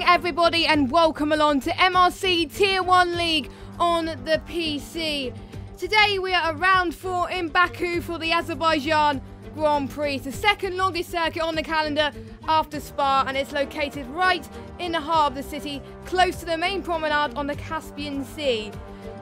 everybody, and welcome along to MRC Tier 1 League on the PC. Today we are at round 4 in Baku for the Azerbaijan Grand Prix. It's the second longest circuit on the calendar after Spa, and it's located right in the heart of the city, close to the main promenade on the Caspian Sea.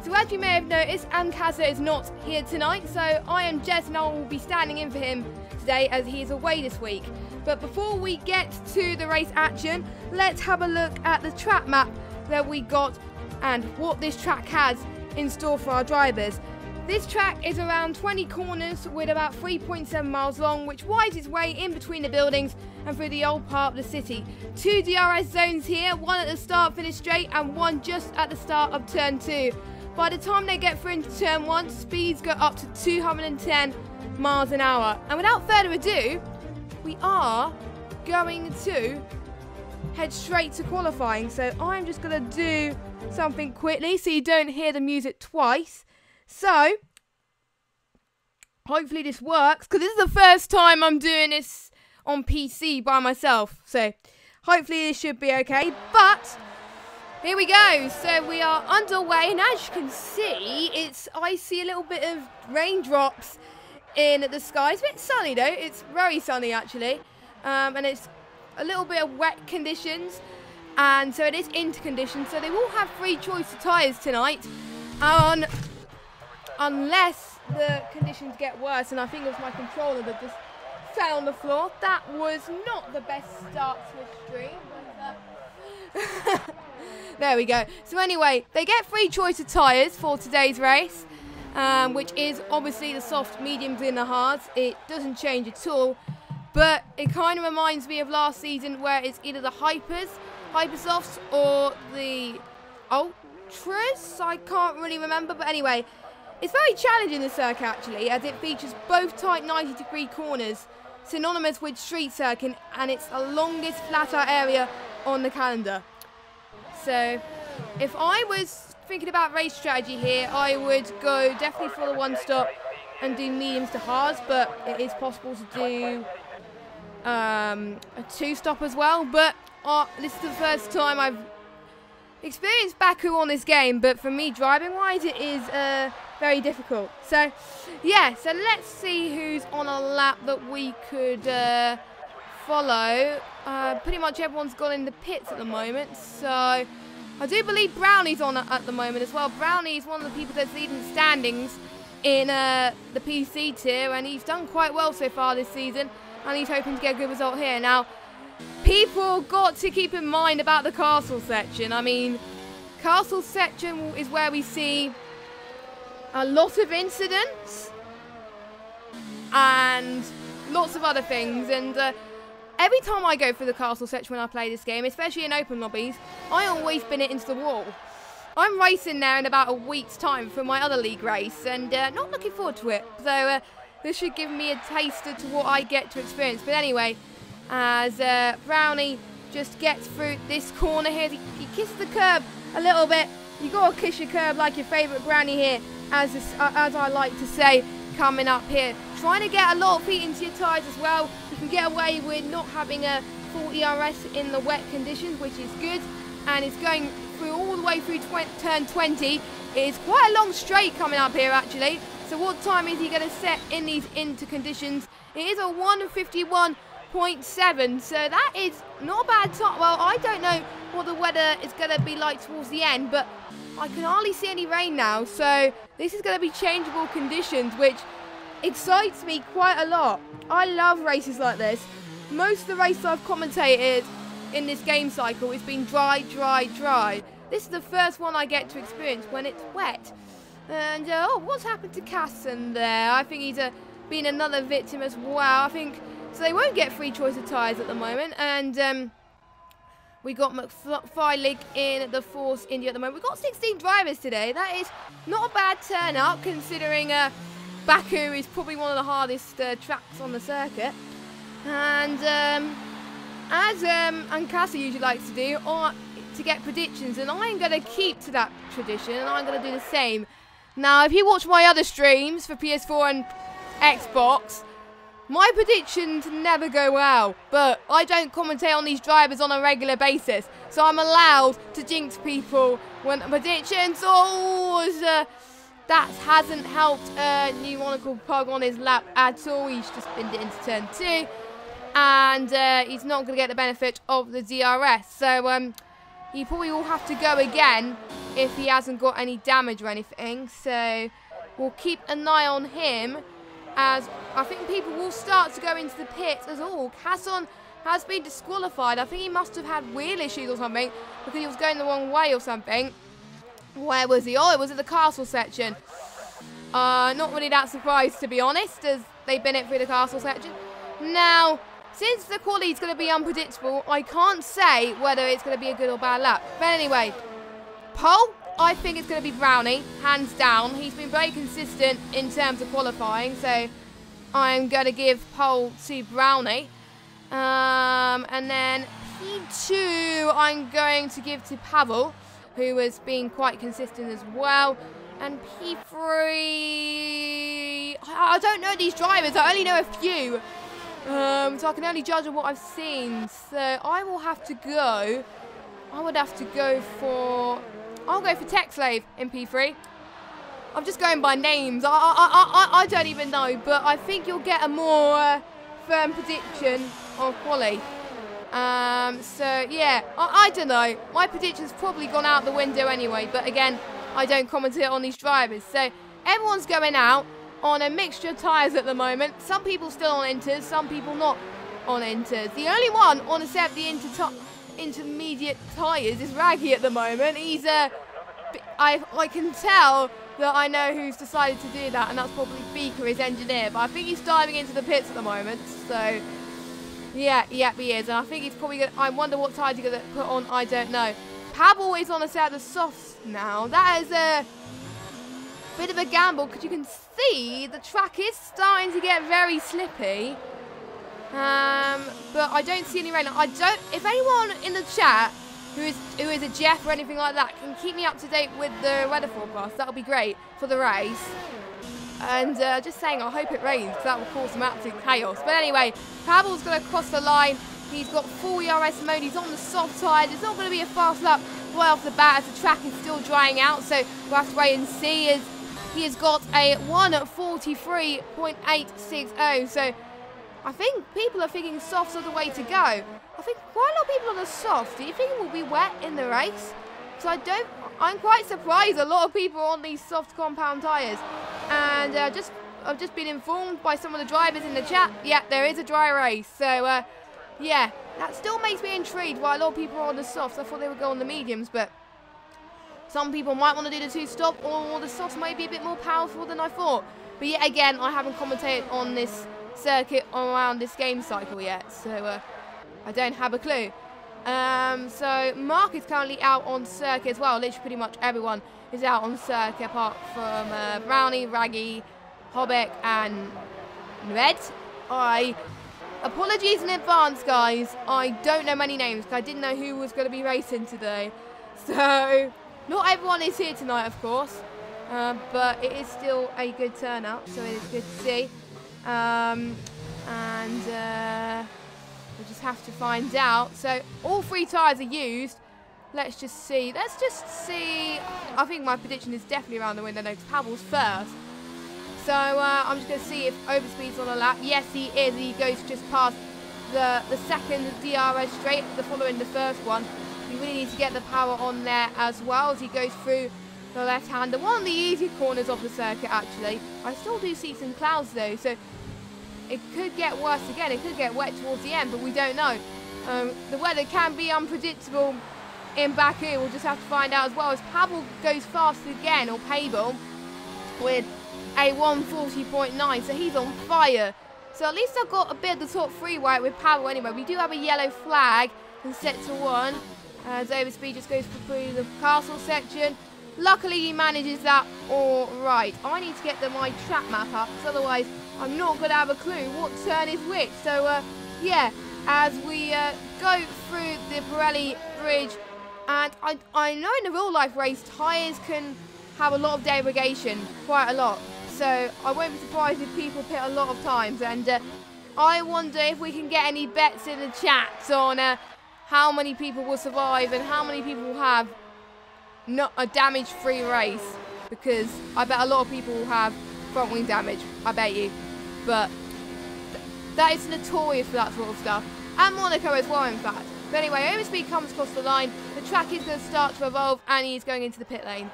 So as you may have noticed, Amkaza is not here tonight, so I am Jez and I will be standing in for him today as he is away this week. But before we get to the race action, let's have a look at the track map that we got and what this track has in store for our drivers. This track is around 20 corners with about 3.7 miles long, which winds its way in between the buildings and through the old part of the city. 2 DRS zones here, one at the start finish straight and one just at the start of turn 2. By the time they get through into turn 1, speeds go up to 210 miles an hour. And without further ado, we are going to head straight to qualifying. So I'm just going to do something quickly so you don't hear the music twice. So hopefully this works, because this is the first time I'm doing this on PC by myself. So hopefully this should be okay. But here we go. So we are underway, and as you can see, I see a little bit of raindrops in the sky. It's a bit sunny though. It's very sunny actually, and it's a little bit of wet conditions, and so it is into conditions. So they will have free choice of tyres tonight, unless the conditions get worse. And I think it was my controller that just fell on the floor. That was not the best start to a stream, but there we go. So anyway, they get free choice of tyres for today's race, which is obviously the soft, mediums and the hards. It doesn't change at all, but it kind of reminds me of last season where it's either the Hypersofts or the Ultras. I can't really remember, but anyway, it's very challenging, this circuit actually, as it features both tight 90-degree corners, synonymous with street circuit, and it's the longest flat out area on the calendar. So if I was thinking about race strategy here, I would go definitely for the one stop and do mediums to hards, but it is possible to do a 2-stop as well. But this is the first time I've experienced Baku on this game, but for me driving wise it is very difficult. So yeah, so let's see who's on a lap that we could follow. Pretty much everyone's gone in the pits at the moment, so I do believe Brownie's on at the moment as well. Brownie is one of the people that's leading the standings in the PC tier, and he's done quite well so far this season, and he's hoping to get a good result here. Now, people got to keep in mind about the castle section. I mean, castle section is where we see a lot of incidents and lots of other things, and every time I go through the castle section when I play this game, especially in open lobbies, I always spin it into the wall. I'm racing there in about a week's time for my other league race, and not looking forward to it. So this should give me a taster to what I get to experience. But anyway, as Brownie just gets through this corner here, he kissed the curb a little bit. You got to kiss your curb like your favourite Brownie here, as I like to say, coming up here. Trying to get a lot of feet into your tyres as well. You can get away with not having a full ERS in the wet conditions, which is good. And it's going through all the way through turn 20. It is quite a long straight coming up here actually. So what time is he going to set in these into conditions? It is a 1:51.7, so that is not a bad time. Well, I don't know what the weather is going to be like towards the end, but I can hardly see any rain now. So this is going to be changeable conditions, which excites me quite a lot. I love races like this. Most of the races I've commentated in this game cycle has been dry, dry, dry. This is the first one I get to experience when it's wet. And what's happened to Casson there? I think he's been another victim as well. I think so. They won't get free choice of tyres at the moment. And we got McFarlane in the Force India at the moment. We've got 16 drivers today. That is not a bad turn up, considering Baku is probably one of the hardest tracks on the circuit. And as Ankasa usually likes to do, to get predictions, and I'm going to keep to that tradition, and I'm going to do the same. Now, if you watch my other streams for PS4 and Xbox, my predictions never go well, but I don't commentate on these drivers on a regular basis, so I'm allowed to jinx people when predictions. Oh, that hasn't helped New Monaco Pug on his lap at all. He's just binned it into turn 2, and he's not going to get the benefit of the DRS. So he probably will have to go again if he hasn't got any damage or anything. So we'll keep an eye on him, as I think people will start to go into the pits as all. Casson has been disqualified. I think he must have had wheel issues or something, because he was going the wrong way or something. Where was he? Oh, it was at the castle section. Not really that surprised, to be honest, as they've been it through the castle section. Now, since the quality is going to be unpredictable, I can't say whether it's going to be a good or bad lap. But anyway, pole, I think it's going to be Brownie, hands down. He's been very consistent in terms of qualifying, so I'm going to give pole to Brownie. And then P2, I'm going to give to Pavel, who has been quite consistent as well. And P3, I don't know these drivers, I only know a few. So I can only judge on what I've seen. So I will have to go, I'll go for Tech Slave in P3. I'm just going by names, I don't even know, but I think you'll get a more firm prediction of quali. So yeah, I don't know. My prediction's probably gone out the window anyway, but again, I don't commentate on these drivers. So everyone's going out on a mixture of tyres at the moment. Some people still on inters, some people not on inters. The only one on a set of the intermediate tyres is Raggy at the moment. He's I can tell that I know who's decided to do that, and that's probably Beaker, his engineer. But I think he's diving into the pits at the moment, so yeah, he is. And I think he's probably going to, I wonder what tyres he's going to put on, I don't know. Pavel is on a set of the softs now. That is a bit of a gamble, because you can see the track is starting to get very slippy. But I don't see any rain. If anyone in the chat who is a Jeff or anything like that can keep me up to date with the weather forecast, that'll be great for the race. And just saying, I hope it rains, because that will cause some absolute chaos. But anyway, Pavel's going to cross the line. He's got full ERS mode. He's on the soft side. It's not going to be a fast lap right off the bat, as the track is still drying out. So we'll have to wait and see. As he has got a 1:43.860. So I think people are thinking softs are the way to go. I think quite a lot of people on the softs. Do you think it will be wet in the race? Because I'm quite surprised a lot of people are on these soft compound tyres. And I've just been informed by some of the drivers in the chat, yeah, there is a dry race. So yeah, that still makes me intrigued why a lot of people are on the softs. I thought they would go on the mediums, but some people might want to do the two-stop, or the softs may be a bit more powerful than I thought. But yet again, I haven't commentated on this circuit around this game cycle yet, so I don't have a clue. So Mark is currently out on circuit as well. Literally pretty much everyone is out on circuit apart from Brownie, Raggy, Hobbeck and Red. Apologies in advance, guys. I don't know many names, because I didn't know who was going to be racing today. So not everyone is here tonight, of course. But it is still a good turnout, so it is good to see. We'll just have to find out. So all 3 tyres are used. Let's just see. I think my prediction is definitely around the window, because Pavel's first. So I'm just going to see if Overspeed's on a lap. Yes, he is. He goes just past the second DRS straight, following the first one. We really need to get the power on there as well, as he goes through the left-hander. One of the easier corners of the circuit, actually. I still do see some clouds, though, so it could get worse again. It could get wet towards the end, but we don't know. The weather can be unpredictable in Baku. We'll just have to find out as well, as Pavel goes fast again, or Pavel, with a 1:40.9, so he's on fire. So at least I've got a bit of the top 3 right with Pavel anyway. We do have a yellow flag and set to 1, as Overspeed just goes through the castle section. Luckily he manages that all right. I need to get my track map up, because otherwise I'm not going to have a clue what turn is which. So yeah, as we go through the Pirelli bridge, and I know in the real life race tyres can have a lot of degradation, quite a lot. So I won't be surprised if people pit a lot of times, and I wonder if we can get any bets in the chat on how many people will survive and how many people will have not a damage-free race, because I bet a lot of people will have front wing damage. I bet you, but that is notorious for that sort of stuff, and Monaco as well, in fact. But anyway, overspeed comes across the line. The track is going to start to evolve, and he's going into the pit lane.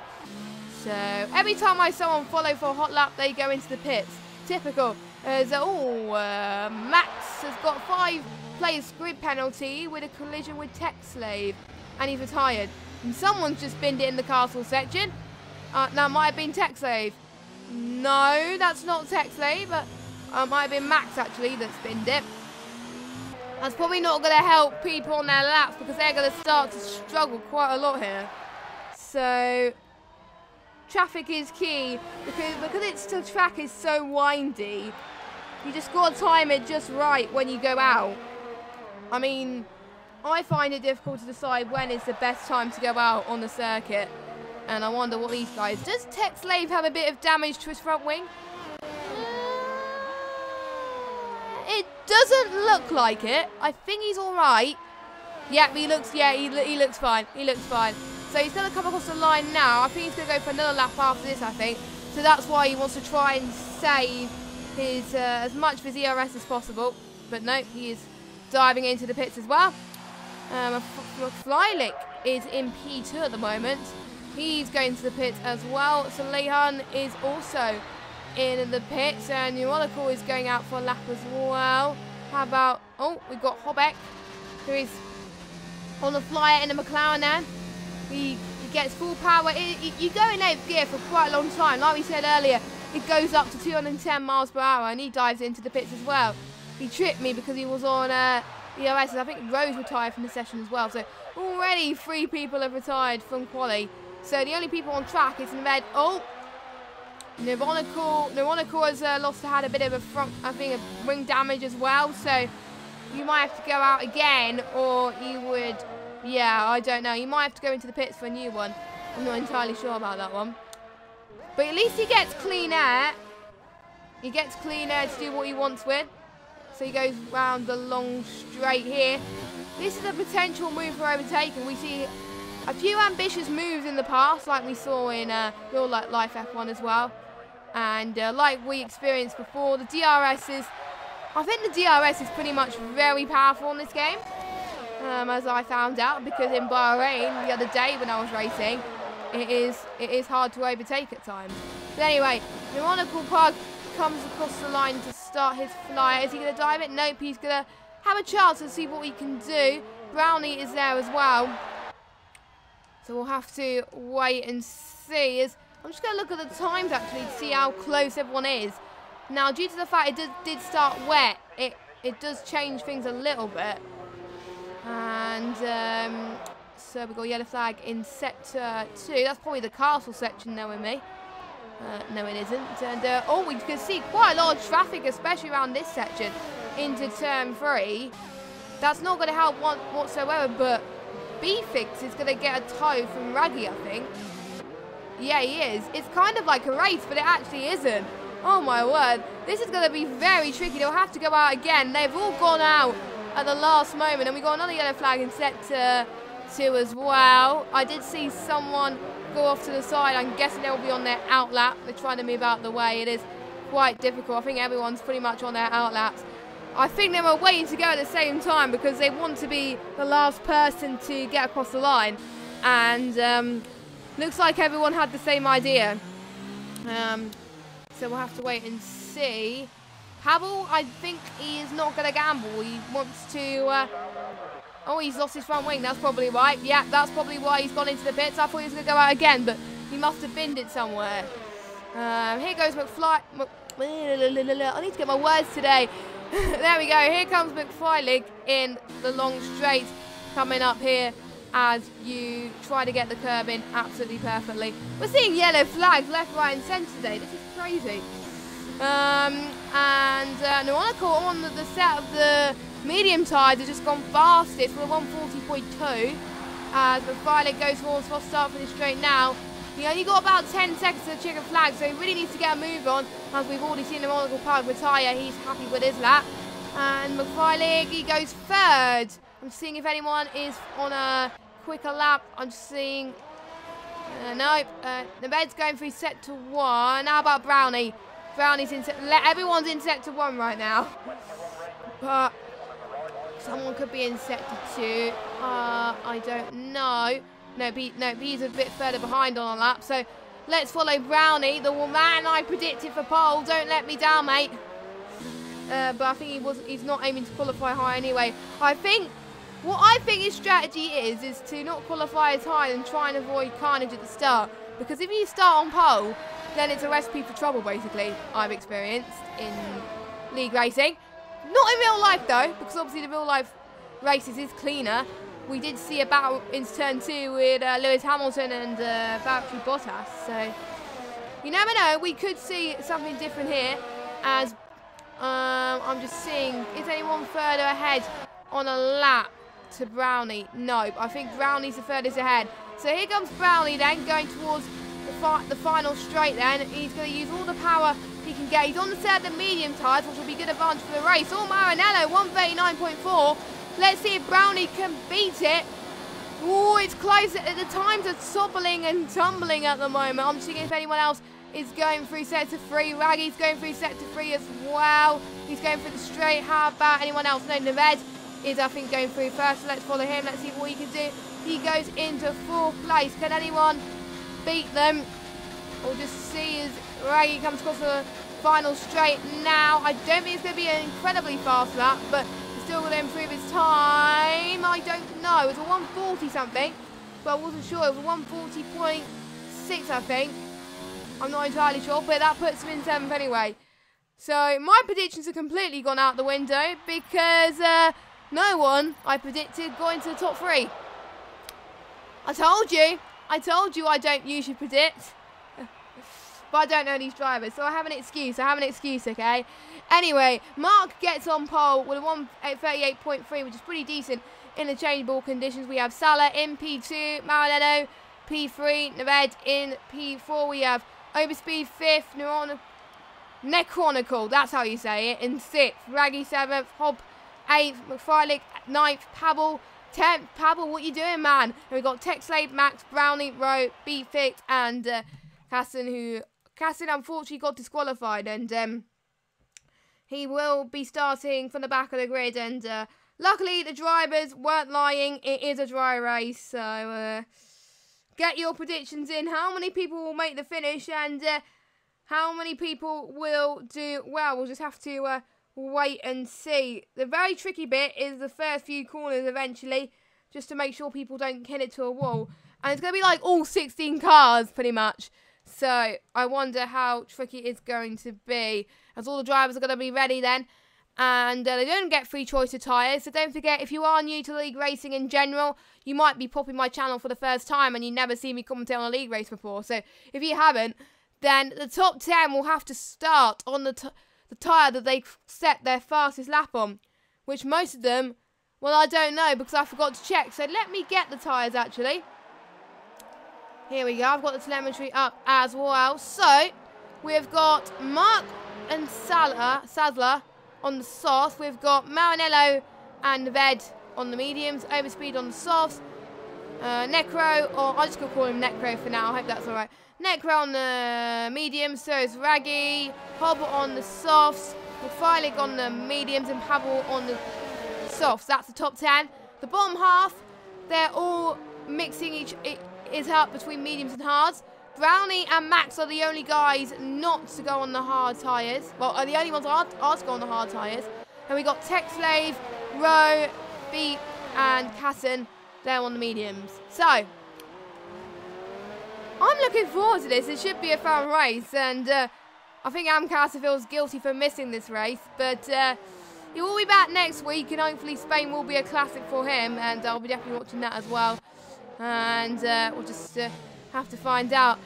So every time I saw someone follow for a hot lap, they go into the pits. Typical. Max has got 5 players grid penalty with a collision with Tech Slave, and he's retired. And someone's just binned it in the castle section. That might have been Tech Slave. No, that's not Tech Slave, but might have been Max actually that's binned it. That's probably not going to help people on their laps, because they're going to start to struggle quite a lot here. So traffic is key, because the track is so windy. You just got to time it just right when you go out. I mean, I find it difficult to decide when is the best time to go out on the circuit. And I wonder what these guys... Does Tech Slave have a bit of damage to his front wing? It doesn't look like it. I think he's all right. Yeah, he looks fine. He looks fine. So he's going to come across the line now. I think he's going to go for another lap after this, I think. So that's why he wants to try and save his as much of his ERS as possible. But no, he is diving into the pits as well. Flylick is in P2 at the moment. He's going to the pits as well. So Lehan is also in the pits, and New Monaco is going out for a lap as well. How about, oh, we've got Hobeck, who is on the flyer in the McLaren there. He gets full power. You go in 8th gear for quite a long time. Like we said earlier, it goes up to 210 miles per hour, and he dives into the pits as well. He tripped me because he was on EOS. I think Rose retired from the session as well. So already 3 people have retired from quali. So the only people on track is in red. Oh, Neuronica has had a bit of a wing damage as well. So you might have to go out again, or you would, yeah, I don't know. You might have to go into the pits for a new one. I'm not entirely sure about that one. But at least he gets clean air. He gets clean air to do what he wants with. So he goes round the long straight here. This is a potential move for overtaking. We see a few ambitious moves in the past, like we saw in Real Life F1 as well. And like we experienced before, the DRS is... I think the DRS is pretty much very powerful in this game. As I found out, because in Bahrain the other day when I was racing, it is hard to overtake at times. But anyway, Neuronica Pug comes across the line to start his flyer. Is he going to dive it? Nope, he's going to have a chance to see what he can do. Brownie is there as well. So we'll have to wait and see. I'm just going to look at the times actually to see how close everyone is. Now, due to the fact it did start wet, it does change things a little bit. And so we've got yellow flag in sector 2. That's probably the castle section, knowing me. No, it isn't. And oh, we can see quite a lot of traffic, especially around this section, into turn 3. That's not going to help whatsoever, but B-Fix is going to get a tow from Raggy, I think. Yeah, he is. It's kind of like a race, but it actually isn't. Oh, my word. This is going to be very tricky. They'll have to go out again. They've all gone out at the last moment, and we got another yellow flag in sector 2 as well. I did see someone go off to the side. I'm guessing they'll be on their out lap. They're trying to move out the way. It is quite difficult. I think everyone's pretty much on their out laps. I think they were waiting to go at the same time because they want to be the last person to get across the line. And looks like everyone had the same idea. So we'll have to wait and see. Havel, I think he is not going to gamble. He wants to... oh, he's lost his front wing. That's probably right. Yeah, that's probably why he's gone into the pits. I thought he was going to go out again, but he must have binned it somewhere. Here goes McFly... I need to get my words today. There we go. Here comes McFlylig in the long straight, coming up here as you try to get the curb in absolutely perfectly. We're seeing yellow flags left, right and centre today. This is crazy. Neuronica on the set of the medium tyres has just gone fastest for a 140.2 as McFlylig goes forward for start for the straight now. He only got about 10 seconds to the chicken flag, so he really needs to get a move on. As we've already seen the Monaco Pug retire, he's happy with his lap. And McFarlane, he goes third. I'm seeing if anyone is on a quicker lap. I'm just seeing... nope. Naved's going through sector 1. How about Brownie? Brownie's in... Everyone's in sector 1 right now. But someone could be in sector 2. I don't know. No, he's a bit further behind on a lap. So let's follow Brownie, the man I predicted for pole. Don't let me down, mate. But I think he's not aiming to qualify high anyway. What I think his strategy is to not qualify as high and try and avoid carnage at the start. Because if you start on pole, then it's a recipe for trouble, basically, I've experienced in league racing. Not in real life, though, because obviously the real life races is cleaner. We did see a battle in turn 2 with Lewis Hamilton and Valtteri Bottas. So you never know. We could see something different here as... I'm just seeing, is anyone further ahead on a lap to Brownie? No, I think Brownie's the furthest ahead. So here comes Brownie then, going towards the final straight then. He's going to use all the power he can get. He's on the set of the medium tyres, which will be good advantage for the race. Oh, Maranello, 139.4. Let's see if Brownie can beat it. Oh, it's close. The times are toppling and tumbling at the moment. I'm seeing if anyone else is going through sector 3. Raggy's going through sector 3 as well. He's going through the straight. How about anyone else? No, Naved is, I think, going through first. So let's follow him. Let's see what he can do. He goes into 4th place. Can anyone beat them? We'll just see as Raggy comes across the final straight now. I don't think it's going to be an incredibly fast lap, but he's still going to improve his time. I don't know. It was a 140 something, but I wasn't sure. It was a 140.6, I think. I'm not entirely sure, but that puts him in 7th anyway. So my predictions have completely gone out the window because no one I predicted got into the top 3. I told you I don't usually predict. But I don't know these drivers, so I have an excuse. Okay? Anyway, Mark gets on pole with a 138.3, which is pretty decent in the changeable conditions. We have Salah in P2, Maranello P3, Naved in P4. We have Overspeed 5th, Necronical, that's how you say it, in 6th. Raggy 7th, Hob 8th, McFarlane 9th, Pavel 10th. Pavel, what you doing, man? And we've got Texlade, Max, Brownie, Rowe, B-Fix, and Casson unfortunately got disqualified, and he will be starting from the back of the grid. And luckily, the drivers weren't lying. It is a dry race, so get your predictions in. How many people will make the finish, and how many people will do well? We'll just have to wait and see. The very tricky bit is the first few corners eventually, just to make sure people don't hit it to a wall. And it's going to be like all 16 cars, pretty much. So I wonder how tricky it's going to be, as all the drivers are going to be ready then. And they don't get free choice of tyres. So don't forget, if you are new to league racing in general, you might be popping my channel for the first time and you never seen me commentate on a league race before. So if you haven't, then the top 10 will have to start on the tyre that they set their fastest lap on. Which most of them, well, I don't know because I forgot to check. So let me get the tyres actually. Here we go. I've got the telemetry up as well. So we've got Mark and Sadler on the softs. We've got Maranello and Ved on the mediums. Overspeed on the softs. Necro, or I'm just going to call him Necro for now. I hope that's alright. Necro on the mediums. So is Raggy. Hob on the softs. McFarlane on the mediums. And Pavel on the softs. That's the top 10. The bottom half, they're all mixing is up between mediums and hards. Brownie and Max are the only guys not to go on the hard tyres. Well, are the only ones are to go on the hard tyres. And we got Tech Slave, Rowe, Beat, and Casson. They're on the mediums. So I'm looking forward to this. It should be a fun race, and I think Amcasa feels guilty for missing this race, but he will be back next week, and hopefully Spain will be a classic for him, and I'll be definitely watching that as well. And we'll just have to find out.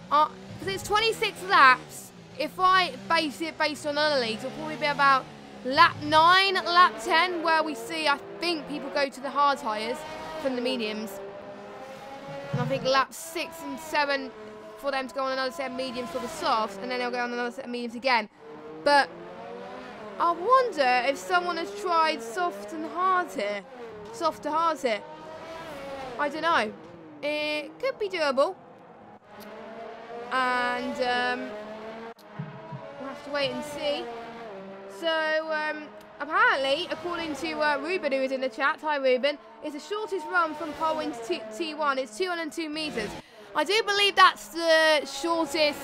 Because it's 26 laps. If I base it based on other leagues, it'll probably be about lap 9, lap 10, where we see, I think, people go to the hard tyres from the mediums. And I think lap 6 and 7 for them to go on another set of mediums for the softs, and then they'll go on another set of mediums again. But I wonder if someone has tried soft to hard here. I don't know. It could be doable. And we'll have to wait and see. So, apparently, according to Ruben, who is in the chat, hi Ruben, it's the shortest run from pole into T1. It's 202 metres. I do believe that's the shortest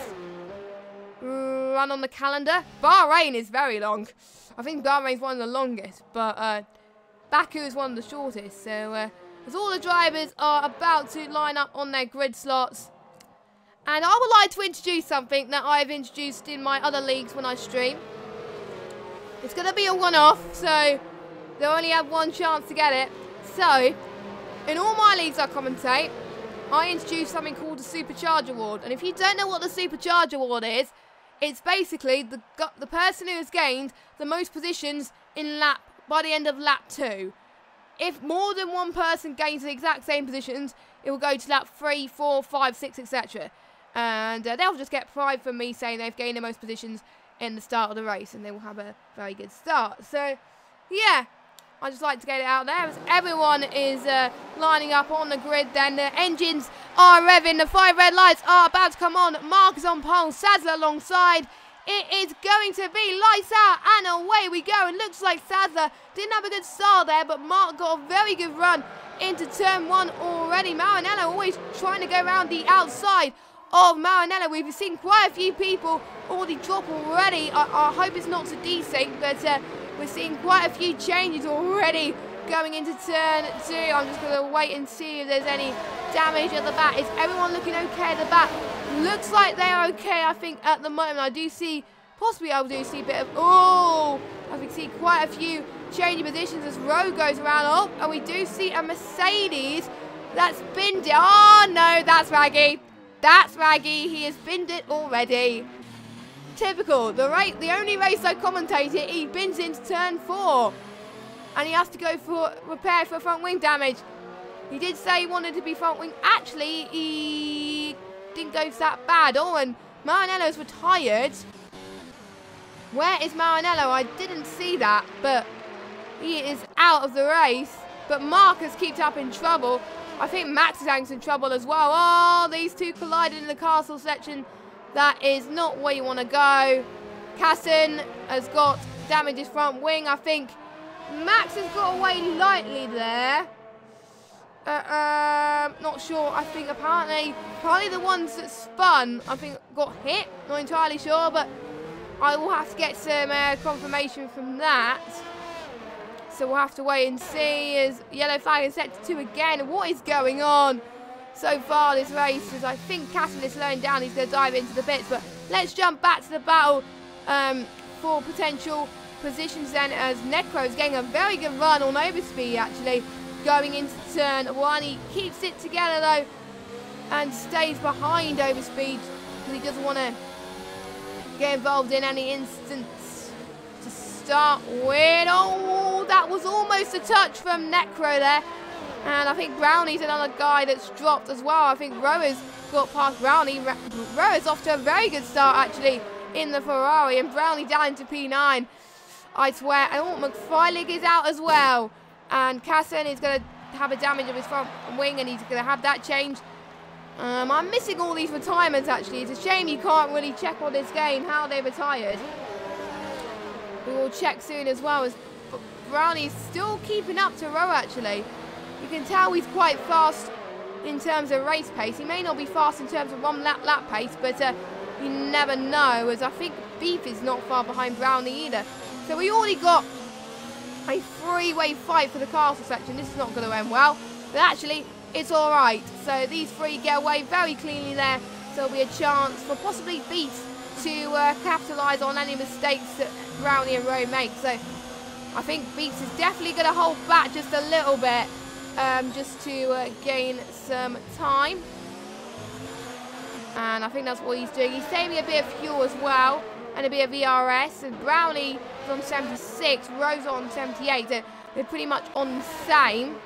run on the calendar. Bahrain is very long. I think Bahrain's one of the longest, but Baku is one of the shortest. So, as all the drivers are about to line up on their grid slots, and I would like to introduce something that I've introduced in my other leagues when I stream. It's going to be a one-off, so they'll only have one chance to get it. So, in all my leagues I commentate, I introduce something called the Supercharge Award. And if you don't know what the Supercharge Award is, it's basically the person who has gained the most positions in by the end of lap 2. If more than one person gains the exact same positions, it will go to lap 3, 4, 5, 6, etc. And they'll just get pride from me saying they've gained the most positions in the start of the race, and they will have a very good start. So, yeah, I just like to get it out there as everyone is lining up on the grid. Then the engines are revving, the 5 red lights are about to come on. Mark is on pole, Sadler alongside. It is going to be lights out, and away we go. And looks like Sadler didn't have a good start there, but Mark got a very good run into turn 1 already. Maranello always trying to go around the outside of Maranello. We've seen quite a few people already drop already. I hope it's not to desync, but we're seeing quite a few changes already going into turn 2. I'm just going to wait and see if there's any damage at the back. Is everyone looking okay at the back? Looks like they're okay, I think, at the moment. I do see, possibly I do see a bit of, I can see quite a few changing positions as Rowe goes around. Oh, and we do see a Mercedes that's binned it. Oh, no, that's Raggy. That's Raggy. He has binned it already. Typical. The only race I commentated, he bins into turn 4. And he has to go for repair for front wing damage. He did say he wanted to be front wing. Actually, he didn't go that bad. Oh, and Maranello's retired. Where is Maranello? I didn't see that, but he is out of the race. But Marcus keeps up in trouble. I think Max is having some trouble as well. Oh, these two collided in the castle section. That is not where you want to go. Casson has got damage his front wing. I think Max has got away lightly there. Not sure. I think apparently the ones that spun, I think, got hit. Not entirely sure, but I will have to get some confirmation from that. So we'll have to wait and see as yellow flag is set to 2 again. What is going on so far this race? As I think Castle is slowing down. He's going to dive into the pits. But let's jump back to the battle for potential positions then, as Necro is getting a very good run on Overspeed actually going into turn 1. He keeps it together though and stays behind Overspeed because he doesn't want to get involved in any instance to start with. Oh, that was almost a touch from Necro there. And I think Brownie's another guy that's dropped as well. I think Rower's got past Brownie. Rower's off to a very good start actually in the Ferrari, and Brownie down into P9. I swear. And oh, McFreilig is out as well. And Casson is going to have a damage of his front wing, and he's going to have that change. I'm missing all these retirements actually. It's a shame you can't really check on this game how they retired. We will check soon as well, as Brownie's still keeping up to Rowe actually. You can tell he's quite fast in terms of race pace. He may not be fast in terms of one lap pace, but you never know, as I think Beef is not far behind Brownie either. So we already got a three-way fight for the castle section. This is not going to end well, but actually it's all right. So these three get away very cleanly there. So there'll be a chance for possibly Beef to capitalise on any mistakes that Brownie and Rowe make. So I think Beef is definitely going to hold back just a little bit, just to gain some time. And I think that's what he's doing. He's saving a bit of fuel as well, and a bit of ERS. And Brownie is on 76, Rose on 78. So they're pretty much on the same.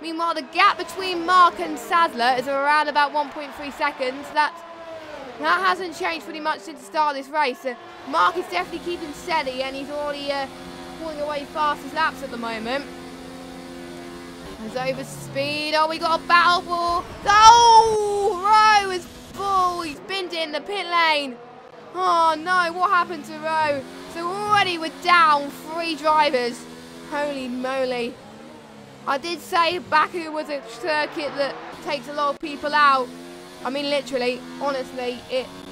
Meanwhile, the gap between Mark and Sadler is around about 1.3 seconds. That's That hasn't changed pretty much since the start of this race. Mark is definitely keeping steady, and he's already pulling away fastest laps at the moment. There's over speed. Oh, we got a battle for... Oh, Rowe is full. He's binned in the pit lane. Oh, no. What happened to Rowe? So already we're down 3 drivers. Holy moly. I did say Baku was a circuit that takes a lot of people out. I mean, literally, honestly,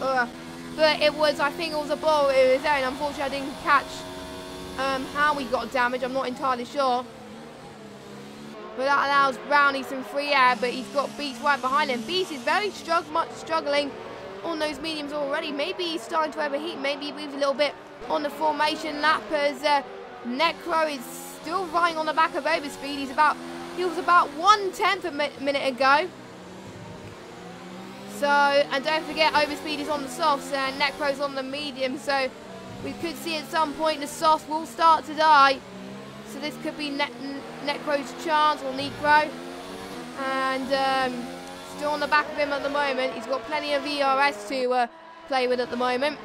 but it was, I think it was a ball of his own. Unfortunately, I didn't catch how we got damaged. I'm not entirely sure. But that allows Brownie some free air, but he's got Beats right behind him. Beats is very much struggling on those mediums already. Maybe he's starting to overheat. Maybe he moves a little bit on the formation lap as Necro is still running on the back of Overspeed. He was about 1/10 a minute ago. So, and don't forget, Overspeed is on the softs and Necro's on the medium. So, we could see at some point the softs will start to die. So this could be Necro's chance, or Necro. And still on the back of him at the moment. He's got plenty of ERS to play with at the moment.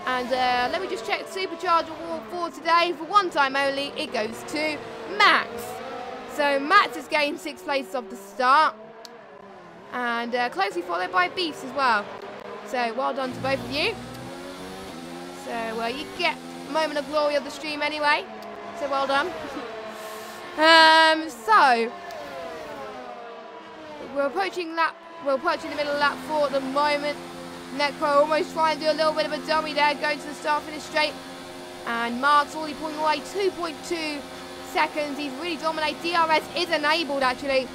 And let me just check the Supercharger Award for today. For one time only, it goes to Max. So Max has gained 6 places off the start. And closely followed by Beefs as well. So well done to both of you. So you get a moment of glory of the stream anyway. So well done. So we're approaching the middle of lap 4 at the moment. Necro almost trying to do a little bit of a dummy there, going to the start finish straight. And Mark's already pulling away 2.2 seconds. He's really dominated. DRS is enabled actually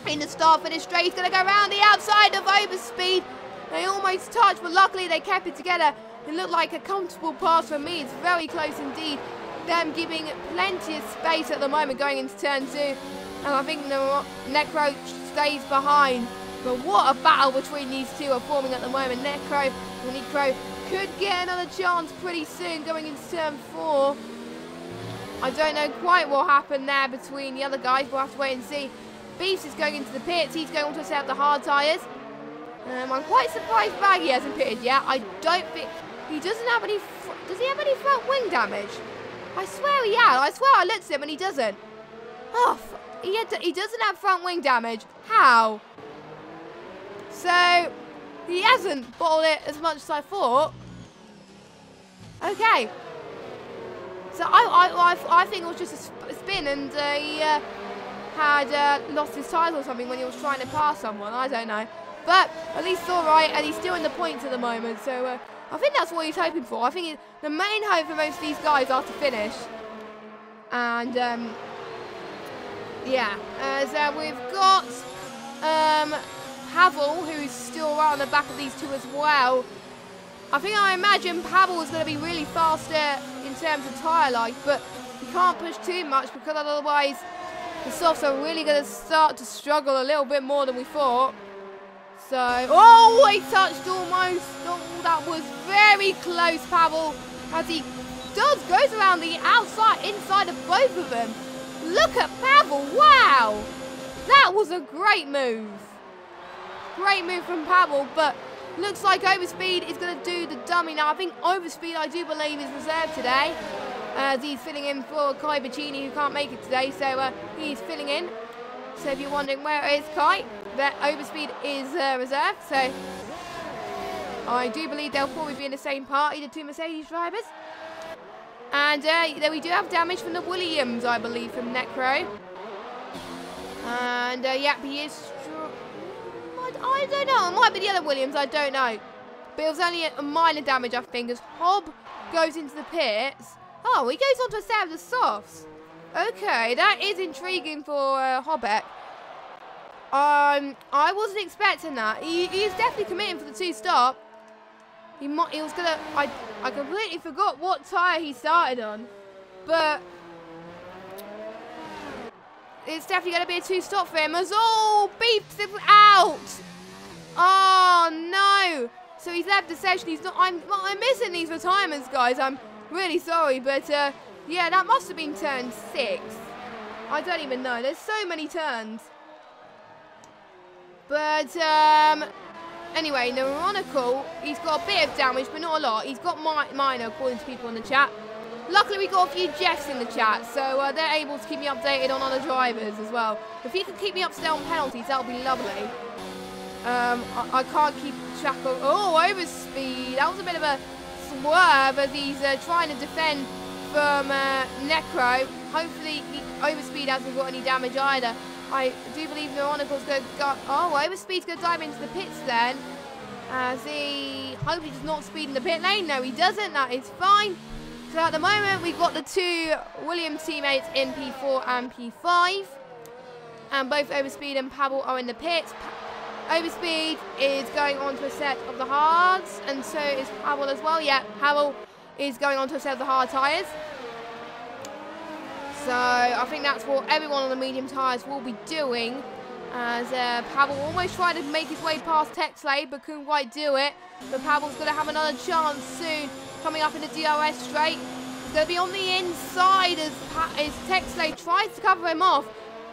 in the start finish straight. He's going to go around the outside of Overspeed. They almost touched, but luckily they kept it together. It looked like a comfortable pass for me. It's very close indeed. Them giving plenty of space at the moment going into turn 2. And I think Necro stays behind. But what a battle between these two are forming at the moment. Necro could get another chance pretty soon going into turn 4. I don't know quite what happened there between the other guys. We'll have to wait and see. Beefs is going into the pits. He's going on to set up the hard tyres. I'm quite surprised Baggy hasn't pitted yet. I don't think... He doesn't have any... Does he have any front wing damage? I swear he has. I swear I looked at him and he doesn't. Oh, he doesn't have front wing damage. How? So, he hasn't bottled it as much as I thought. Okay. So, I think it was just a spin and he had lost his tyres or something when he was trying to pass someone. I don't know. But at least it's all right, and he's still in the points at the moment. So, I think that's what he's hoping for. I think the main hope for most of these guys are to finish. And, yeah. So we've got Pavel, who's still right on the back of these two as well. I imagine Pavel is going to be really faster in terms of tyre life, but you can't push too much because otherwise the softs are really going to start to struggle a little bit more than we thought. So, oh, he touched almost. Oh, that was very close, Pavel, as he goes around the inside of both of them. Look at Pavel, wow. That was a great move. Great move from Pavel, but looks like Overspeed is going to do the dummy now. I think Overspeed, I do believe, is reserved today, as he's filling in for Kai Bacini, who can't make it today, so he's filling in. So if you're wondering where it is Kai, that Overspeed is reserved. So I do believe they'll probably be in the same party, the two Mercedes drivers. And then we do have damage from the Williams, I believe, from Necro. And yeah, he is... I don't know, it might be the other Williams, I don't know. But it was only a minor damage, I think, as Hobb goes into the pits. Oh, he goes on to set up the softs. Okay, that is intriguing for Hobbeck. I wasn't expecting that. He's definitely committing for the 2-stop. He was gonna... I completely forgot what tyre he started on. But it's definitely going to be a 2-stop for him. As all beeps him out. Oh no! So he's left the session. He's not. I'm missing these retirements, guys. I'm really sorry, but yeah, that must have been turn 6. I don't even know. There's so many turns. But Anyway, Neuronicol, he's got a bit of damage, but not a lot. He's got minor, according to people in the chat. Luckily, we got a few Jeffs in the chat, so they're able to keep me updated on other drivers as well. If you could keep me up to date on penalties, that would be lovely. I can't keep track of... Oh, overspeed. That was a bit of a swerve as he's trying to defend from Necro. Hopefully, overspeed hasn't got any damage either. I do believe Neuronicol's going to go... Oh, overspeed's going to dive into the pits then. As he hopefully does not speed in the pit lane. No, he doesn't. That is fine. So at the moment, we've got the two Williams teammates in P4 and P5. And both Overspeed and Pavel are in the pits. Overspeed is going on to a set of the hards. And so is Pavel as well. Yeah, Pavel is going on to a set of the hard tyres. So I think that's what everyone on the medium tyres will be doing. As Pavel almost tried to make his way past TechSlave, but couldn't quite do it. But Pavel's going to have another chance soon. Coming up in the DRS straight. He's going to be on the inside as TechSlave tries to cover him off.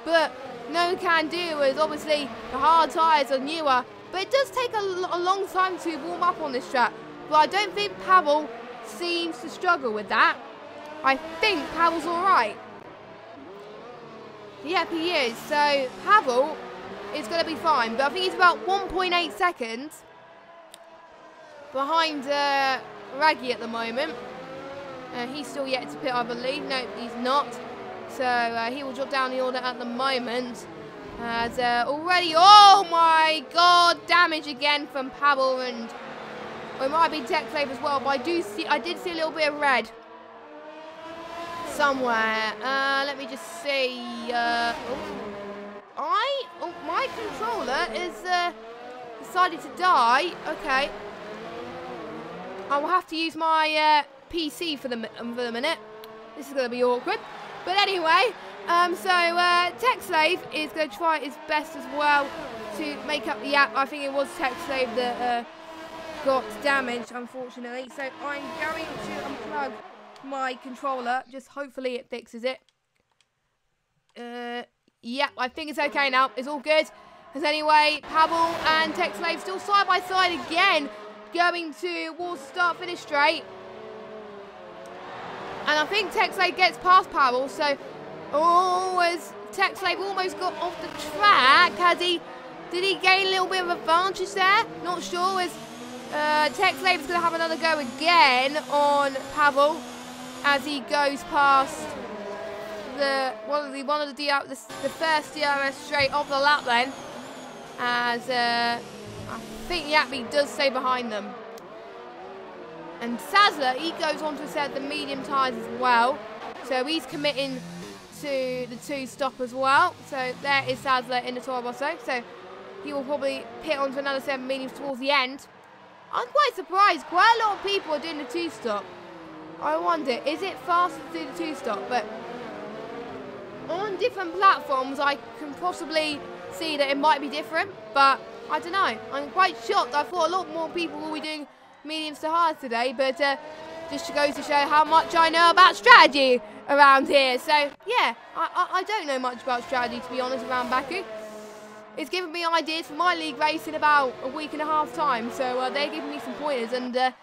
But no one can do, as obviously the hard tyres are newer. But it does take a long time to warm up on this track. But I don't think Pavel seems to struggle with that. I think Pavel's alright. Yep, he is. So Pavel is going to be fine. But I think he's about 1.8 seconds behind Raggy at the moment. He's still yet to pit, I believe. No, he's not. So he will drop down the order at the moment. As already, oh my god, damage again from Pavel, and it might be TechSlave as well. But I did see a little bit of red somewhere. Let me just see. My controller is decided to die. Okay. I will have to use my PC for the minute. This is going to be awkward. But anyway, so TechSlave is going to try his best as well to make up the gap. I think it was TechSlave that got damaged, unfortunately. So I'm going to unplug my controller. Just hopefully it fixes it. Yeah, I think it's okay now. It's all good. Because anyway, Pavel and TechSlave still side by side again. Going towards the start-finish straight. And I think TechSlave gets past Pavel. So, as TechSlave almost got off the track. Did he gain a little bit of advantage there? Not sure. As TechSlave is going to have another go again on Pavel. As he goes past one of the first DRS straight of the lap then. As I think Yappy does stay behind them. And Sazler, he goes on to set the medium tyres as well. So he's committing to the two-stop as well. So there is Sazler in the Toro Rosso. So he will probably pit onto another set of mediums towards the end. I'm quite surprised. Quite a lot of people are doing the two-stop. I wonder, is it faster to do the two-stop? But on different platforms, I can possibly see that it might be different. But I don't know. I'm quite shocked. I thought a lot more people will be doing mediums to hard today. But just goes to show how much I know about strategy around here. So, yeah, I don't know much about strategy, to be honest, around Baku. It's given me ideas for my league race in about a week and a half time. So they're giving me some pointers. And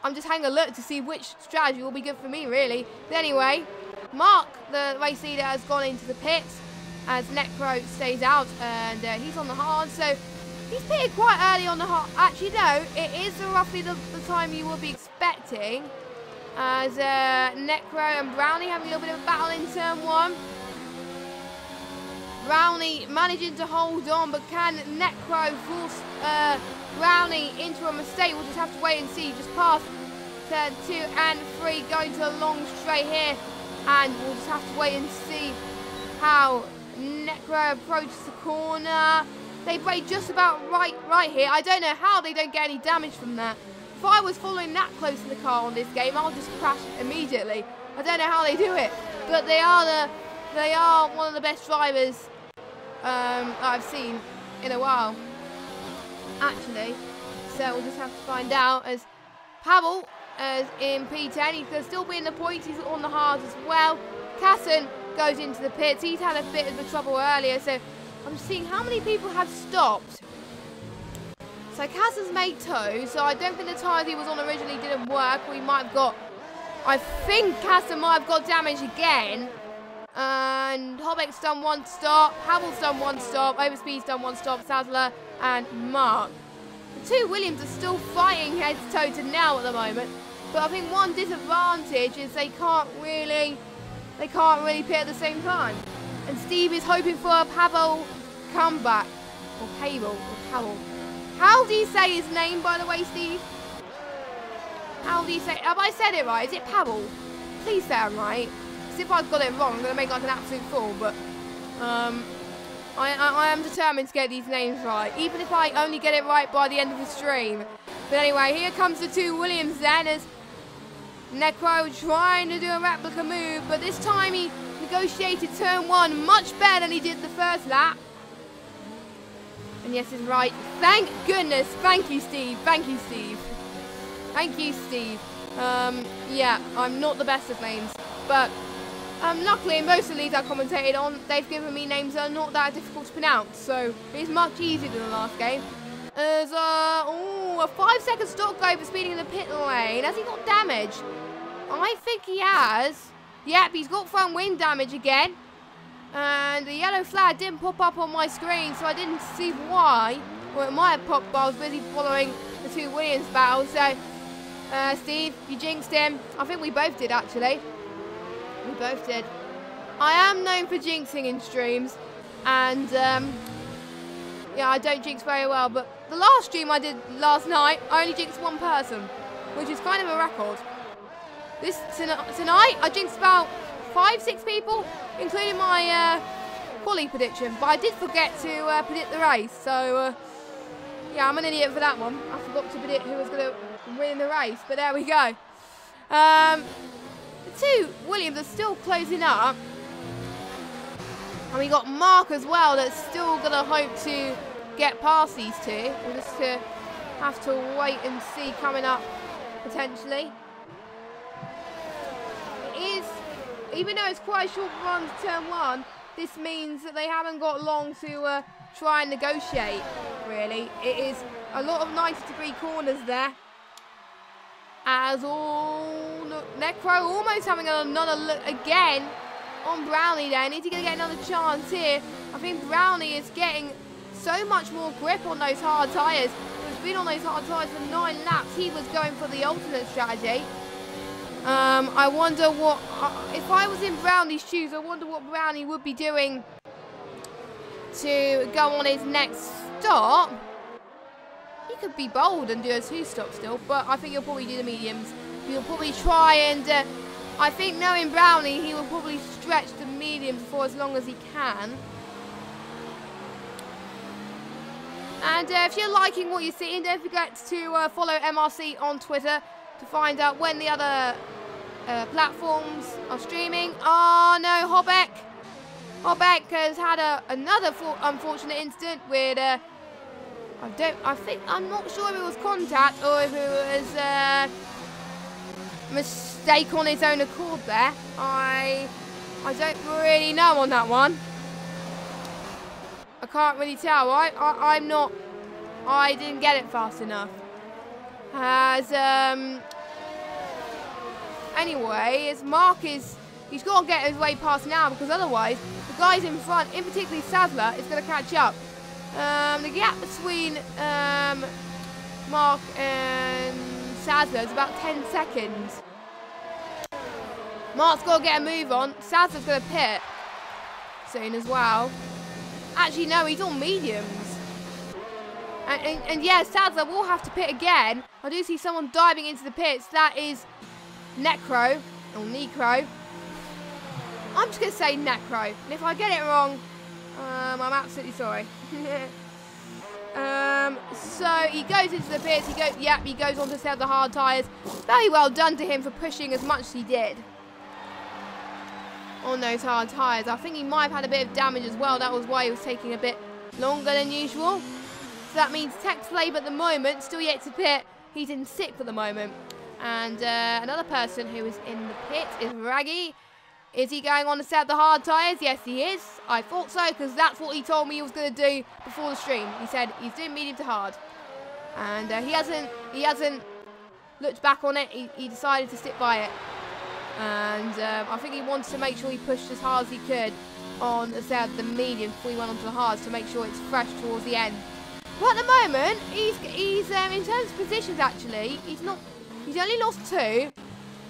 I'm just having a look to see which strategy will be good for me, really. But anyway, Mark, the race leader, has gone into the pits as Necro stays out, and he's on the hard. So he's pitted quite early on the hard. Actually, no, it is roughly the time you would be expecting. As Necro and Brownie having a little bit of a battle in turn one. Brownie managing to hold on, but can Necro force Brownie into a mistake? We'll just have to wait and see. Just past turn 2 and 3, going to a long straight here, and we'll just have to wait and see how Necro approaches the corner. They brake just about right here. I don't know how they don't get any damage from that. If I was following that close to the car on this game, I'll just crash immediately. I don't know how they do it, but they are one of the best drivers I've seen in a while, actually. So we'll just have to find out. As Pavel is in P10, he could still be in the points. He's on the hard as well. Casson goes into the pits. He's had a bit of a trouble earlier, so I'm seeing how many people have stopped. So Kaz has made two, so I don't think the tyres he was on originally didn't work. We might have got, I think Kaz might have got damage again. And Hobbeck's done one stop, Havel's done one stop, Overspeed's done one stop, Sadler and Mark. The two Williams are still fighting head to toe to now at the moment. But I think one disadvantage is they can't really pit at the same time. And Steve is hoping for a Pavel comeback. Or Pavel, or Pavel. How do you say his name, by the way, Steve? How do you say it? Have I said it right? Is it Pavel? Please say I'm right. Because if I've got it wrong, I'm going to make like an absolute fool. But I am determined to get these names right. Even if I only get it right by the end of the stream. But anyway, here comes the two Williams then as Necro trying to do a replica move. But this time he negotiated turn one much better than he did the first lap. And yes, it's right. Thank goodness. Thank you, Steve. Thank you, Steve. Thank you, Steve. Yeah, I'm not the best of names. But luckily, most of these I commentated on, they've given me names that are not that difficult to pronounce. So it's much easier than the last game. There's a 5-second stock go for speeding in the pit lane. Has he got damage? I think he has. Yep, he's got front wing damage again. And the yellow flag didn't pop up on my screen, so I didn't see why. Or it might have popped, but I was busy following the two Williams battles. So, Steve, you jinxed him. I think we both did, actually. We both did. I am known for jinxing in streams. And, yeah, I don't jinx very well. But the last stream I did last night, I only jinxed one person, which is kind of a record. Tonight, I jinxed about 5-6 people, including my quali prediction. But I did forget to predict the race. So, yeah, I'm an idiot for that one. I forgot to predict who was going to win the race. But there we go. The two Williams are still closing up. And we got Mark as well that's still going to hope to get past these two. We'll just have to wait and see coming up, potentially. Even though it's quite a short run to turn one, this means that they haven't got long to try and negotiate, really. It is a lot of 90-degree corners there. As Necro almost having another look again on Brownie there. Is he going to get another chance here? I think Brownie is getting so much more grip on those hard tyres. He's been on those hard tyres for 9 laps. He was going for the alternate strategy. I wonder what, if I was in Brownie's shoes, I wonder what Brownie would be doing to go on his next stop. He could be bold and do a 2-stop still, but I think he'll probably do the mediums. He'll probably try and, I think knowing Brownie, he will probably stretch the mediums for as long as he can. And if you're liking what you're seeing, don't forget to follow MRC on Twitter to find out when the other platforms are streaming. Oh no, Hobbeck has had another unfortunate incident with I'm not sure if it was contact or if it was mistake on his own accord there. I don't really know on that one. I can't really tell. I didn't get it fast enough. Anyway, as Mark he's got to get his way past now, because otherwise the guys in front, in particular Sadler, is going to catch up. The gap between Mark and Sadler is about 10 seconds. Mark's got to get a move on. Sadler's going to pit soon as well. Actually, no, he's on mediums. And yeah, Sadler will have to pit again. I do see someone diving into the pits. That is Necro, or Necro. I'm just going to say Necro. And if I get it wrong, I'm absolutely sorry. So he goes into the pits. He goes on to sell the hard tyres. Very well done to him for pushing as much as he did on those hard tyres. I think he might have had a bit of damage as well. That was why he was taking a bit longer than usual. So that means Tex Flabe at the moment, still yet to pit. He's in 6th at the moment. And another person who is in the pit is Raggy. Is he going on to set the hard tyres? Yes, he is. I thought so, because that's what he told me he was going to do before the stream. He said he's doing medium to hard. And he hasn't looked back on it. He decided to stick by it. And I think he wanted to make sure he pushed as hard as he could on the medium before he went onto the hards to make sure it's fresh towards the end. But at the moment, he's in terms of positions actually, he's only lost 2.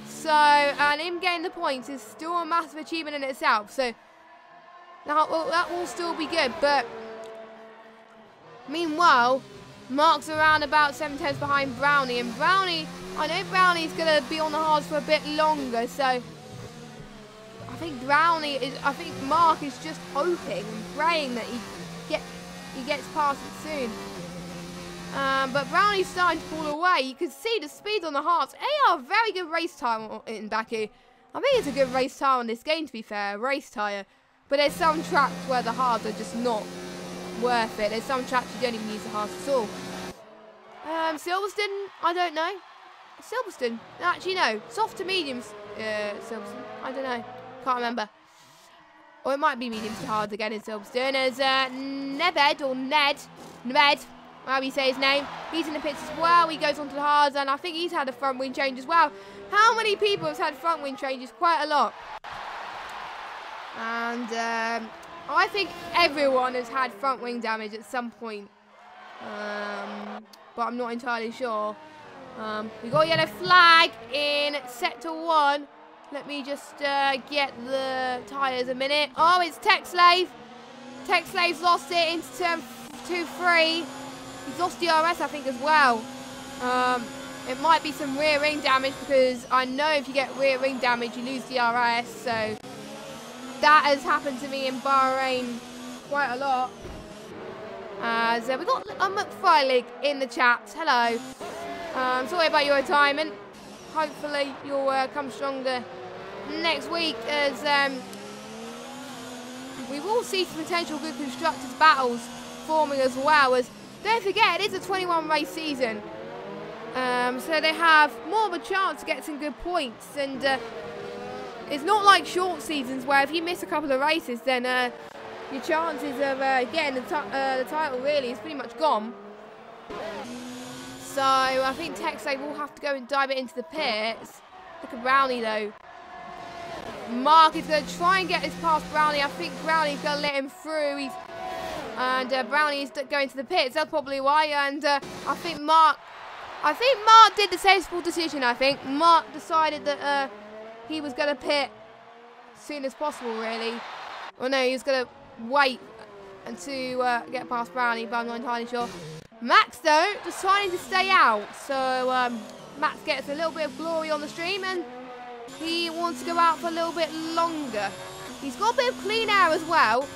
So, and him getting the points is still a massive achievement in itself. So, now that will still be good. But meanwhile, Mark's around about 7/10 behind Brownie, and Brownie, I know Brownie's gonna be on the hards for a bit longer. So, I think Mark is just hoping and praying that he gets past it soon. But Brownie's starting to pull away. You can see the speed on the hards. They are a very good race time in Baku. I think it's a good race tire on this game, to be fair, a race tyre. But there's some tracks where the hards are just not worth it. There's some tracks you don't even use the hards at all. Silverstone, I don't know. Silverstone, actually no. Soft to mediums, Silverstone, I don't know. Can't remember. Or it might be mediums to hards again in Silverstone. As Neved, or Ned, however you say his name, he's in the pits as well. He goes onto the hards, and I think he's had a front wing change as well. How many people have had front wing changes? Quite a lot. And I think everyone has had front wing damage at some point. But I'm not entirely sure. We got a yellow flag in sector 1. Let me just get the tyres a minute. Oh, it's Tech Slave. Tech Slave's lost it into turn 2-3. He's lost DRS, I think, as well. It might be some rear ring damage, because I know if you get rear ring damage, you lose DRS. So that has happened to me in Bahrain quite a lot. As we got a McFarlane in the chat. Hello. Sorry about your retirement. Hopefully you'll come stronger next week, as we will see some potential good constructors battles forming as well. As don't forget, it is a 21 race season, so they have more of a chance to get some good points. And it's not like short seasons where if you miss a couple of races, then your chances of getting the title really is pretty much gone. So I think Texay will have to go and dive it into the pits. Look at Brownie though. Mark is going to try and get this past Brownie. I think Brownie's going to let him through. Brownie is going to the pits. That's probably why. And I think Mark did the sensible decision. I think Mark decided that he was going to pit as soon as possible, really. Well, no, he was going to wait until get past Brownie, but I'm not entirely sure. Max, though, deciding to stay out. So Max gets a little bit of glory on the stream, and he wants to go out for a little bit longer. He's got a bit of clean air as well,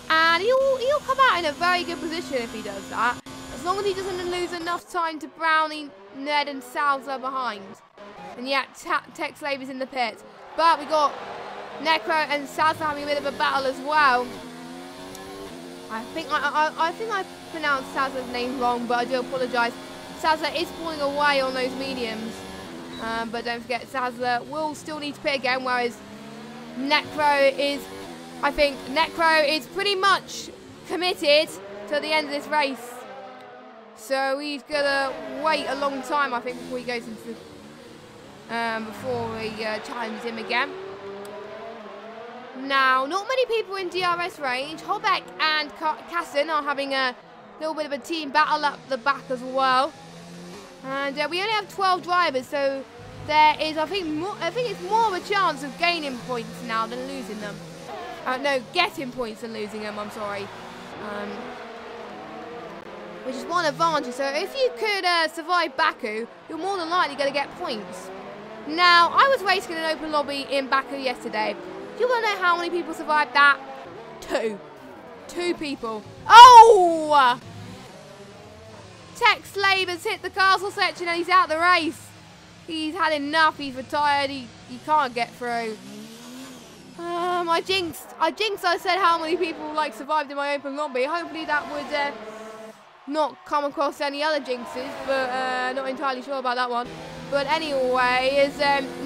and he'll come out in a very good position if he does that, as long as he doesn't lose enough time to Brownie, Ned, and Salza behind. And yet, Tech Slave is in the pits. But we got Necro and Salza having a bit of a battle as well. I think I pronounced Salza's name wrong, but I do apologise. Salza is pulling away on those mediums. But don't forget, Salza will still need to pit again, whereas Necro is, I think, Necro is pretty much committed to the end of this race. So he's going to wait a long time, I think, before he goes into before he challenges him again. Now, not many people in DRS range. Holbeck and Casson are having a little bit of a team battle up the back as well. And we only have 12 drivers, so there is, I think it's more of a chance of gaining points now than losing them. No, getting points than losing them, I'm sorry. Which is one advantage. So if you could survive Baku, you're more than likely going to get points. Now, I was racing in an open lobby in Baku yesterday. You want to know how many people survived that? 2. 2 people. Oh! Tech Slave has hit the castle section and he's out the race. He's had enough. He's retired. He can't get through. I jinxed. I said how many people survived in my open lobby. Hopefully that would not come across any other jinxes, but not entirely sure about that one. But anyway, is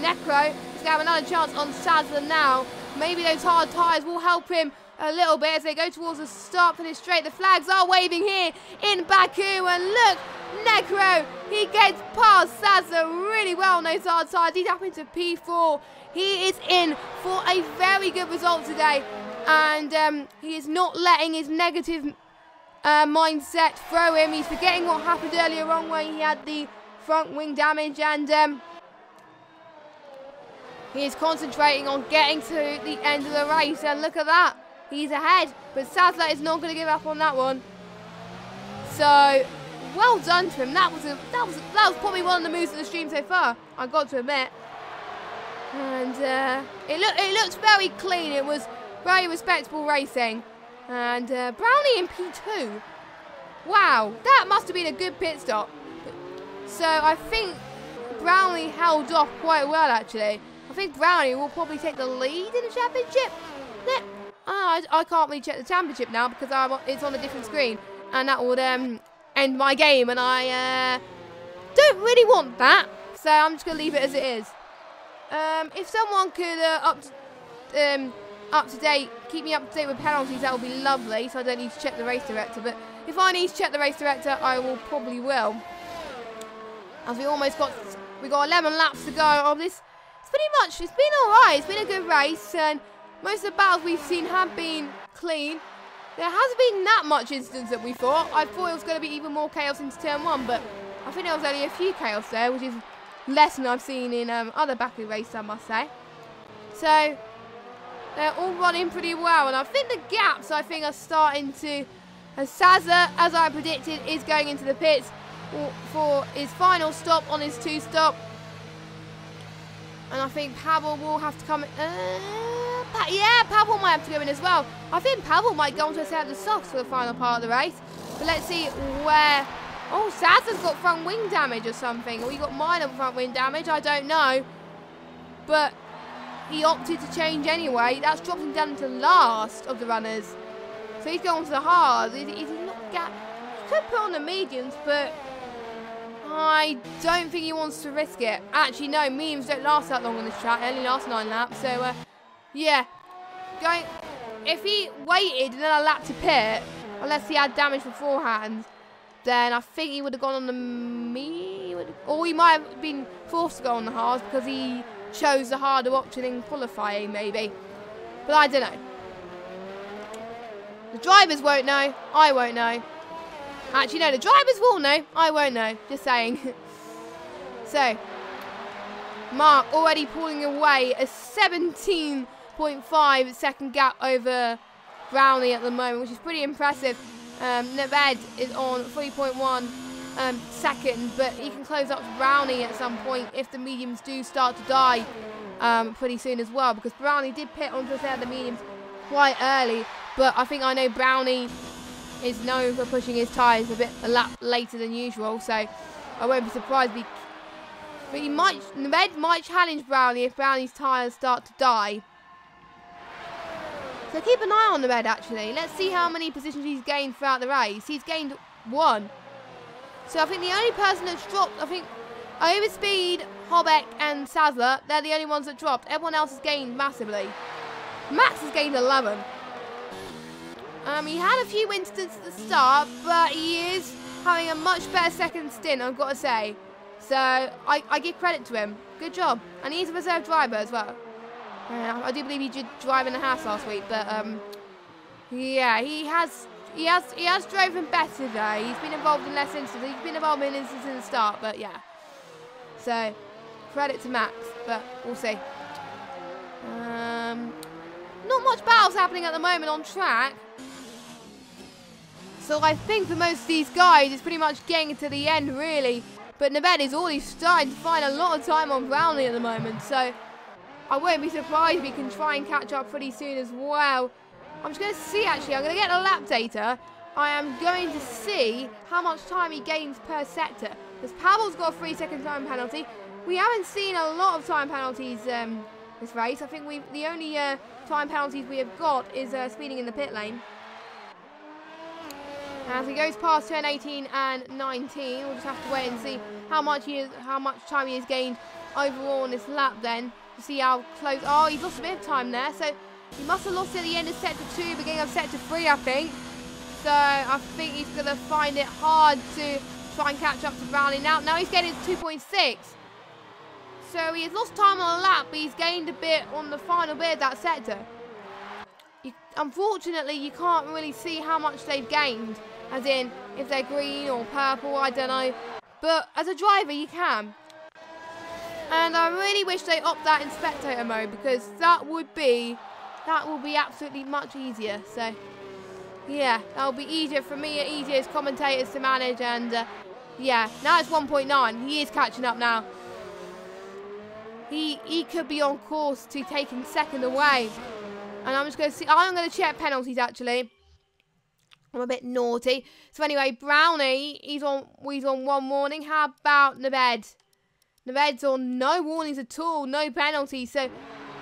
Necro is going to have another chance on Sadler now. Maybe those hard tyres will help him a little bit as they go towards the start finish straight. The flags are waving here in Baku, and look, Necro, he gets past Sazza really well on those hard sides. He's up into P4. He is in for a very good result today, and he is not letting his negative mindset throw him. He's forgetting what happened earlier on where he had the front wing damage, and he is concentrating on getting to the end of the race, and look at that. He's ahead, but Sazza is not going to give up on that one. So, well done to him. That was probably one of the moves of the stream so far, I've got to admit. And it looked very clean. It was very respectable racing. And Brownie in P2. Wow, that must have been a good pit stop. So I think Brownie held off quite well, actually. I think Brownie will probably take the lead in the championship. I can't really check the championship now because it's on a different screen, and that would end my game, and I don't really want that, so I'm just going to leave it as it is. If someone could keep me up to date with penalties, that would be lovely, so I don't need to check the race director, but if I need to check the race director, I probably will. As we got 11 laps to go of this. It's been alright, it's been a good race, and most of the battles we've seen have been clean. There hasn't been that much incidents that we thought. I thought it was going to be even more chaos into turn 1, but I think there was only a few chaos there, which is less than I've seen in other Baku races, I must say. So, they're all running pretty well, and I think the gaps, are starting to... And Sazza, as I predicted, is going into the pits for his final stop on his 2-stop. And I think Pavel will have to come in. Yeah, Pavel might have to go in as well. I think Pavel might go on to a set of the softs for the final part of the race. But let's see where... Oh, Sazza's got front wing damage or something. Or he got minor front wing damage, I don't know. But he opted to change anyway. That's dropped him down to last of the runners. So he's going to the hard. He could put on the mediums, but I don't think he wants to risk it. Actually, no, mediums don't last that long on this track. They only last 9 laps. So, yeah. If he waited and then a lap to pit, unless he had damage beforehand, then I think he would have gone on the or he might have been forced to go on the hard because he chose the harder option in qualifying, maybe. But I don't know. The drivers won't know. I won't know. Actually, no, the drivers will know. I won't know. Just saying. So, Mark already pulling away a 17.5 second gap over Brownie at the moment, which is pretty impressive. Neved is on 3.1 second, but he can close up to Brownie at some point if the mediums do start to die pretty soon as well, because Brownie did pit onto a set of the mediums quite early, but I know Brownie is known for pushing his tyres a lap later than usual, so I won't be surprised. But Neved might challenge Brownie if Brownie's tyres start to die. So keep an eye on Neved, actually. Let's see how many positions he's gained throughout the race. He's gained 1. So I think the only person that's dropped, Overspeed, Hobbeck and Sazza, they're the only ones that dropped. Everyone else has gained massively. Max has gained 11. He had a few incidents at the start, but he is having a much better second stint, I've got to say. So I give credit to him. Good job. And he's a reserve driver as well. I do believe he did drive in the house last week, but yeah, he has driven better today. He's been involved in less incidents. He's been involved in incidents in the start, but yeah. So credit to Max, but we'll see. Not much battles happening at the moment on track. So I think for most of these guys, it's pretty much getting to the end, really. But Neved is already starting to find a lot of time on Brownie at the moment, so I won't be surprised if he can try and catch up pretty soon as well. I'm just going to see, actually. I'm going to get the lap data. I am going to see how much time he gains per sector. Because Pavel's got a 3-second time penalty. We haven't seen a lot of time penalties this race. I think the only time penalties we have got is speeding in the pit lane. As he goes past turn 18 and 19, we'll just have to wait and see how much time he has gained overall on this lap then. To see how close. Oh, he's lost a bit of time there. So He must have lost it at the end of sector 2, beginning of sector 3, I think. So I think he's going to find it hard to try and catch up to Brownie now. Now he's getting to 2.6. So he has lost time on a lap, but he's gained a bit on the final bit of that sector. Unfortunately, you can't really see how much they've gained. As in, if they're green or purple, I don't know. But as a driver, you can. And I really wish they opt that in spectator mode, because that will be absolutely much easier. So, yeah, that'll be easier for me, easier as commentators to manage. And, yeah, now it's 1.9. He is catching up now. He could be on course to taking second away. And I'm just going to see. I'm going to check penalties, actually. I'm a bit naughty. So anyway, Brownie, he's on one warning. How about Nabed? Nabed's on no warnings at all, no penalties. So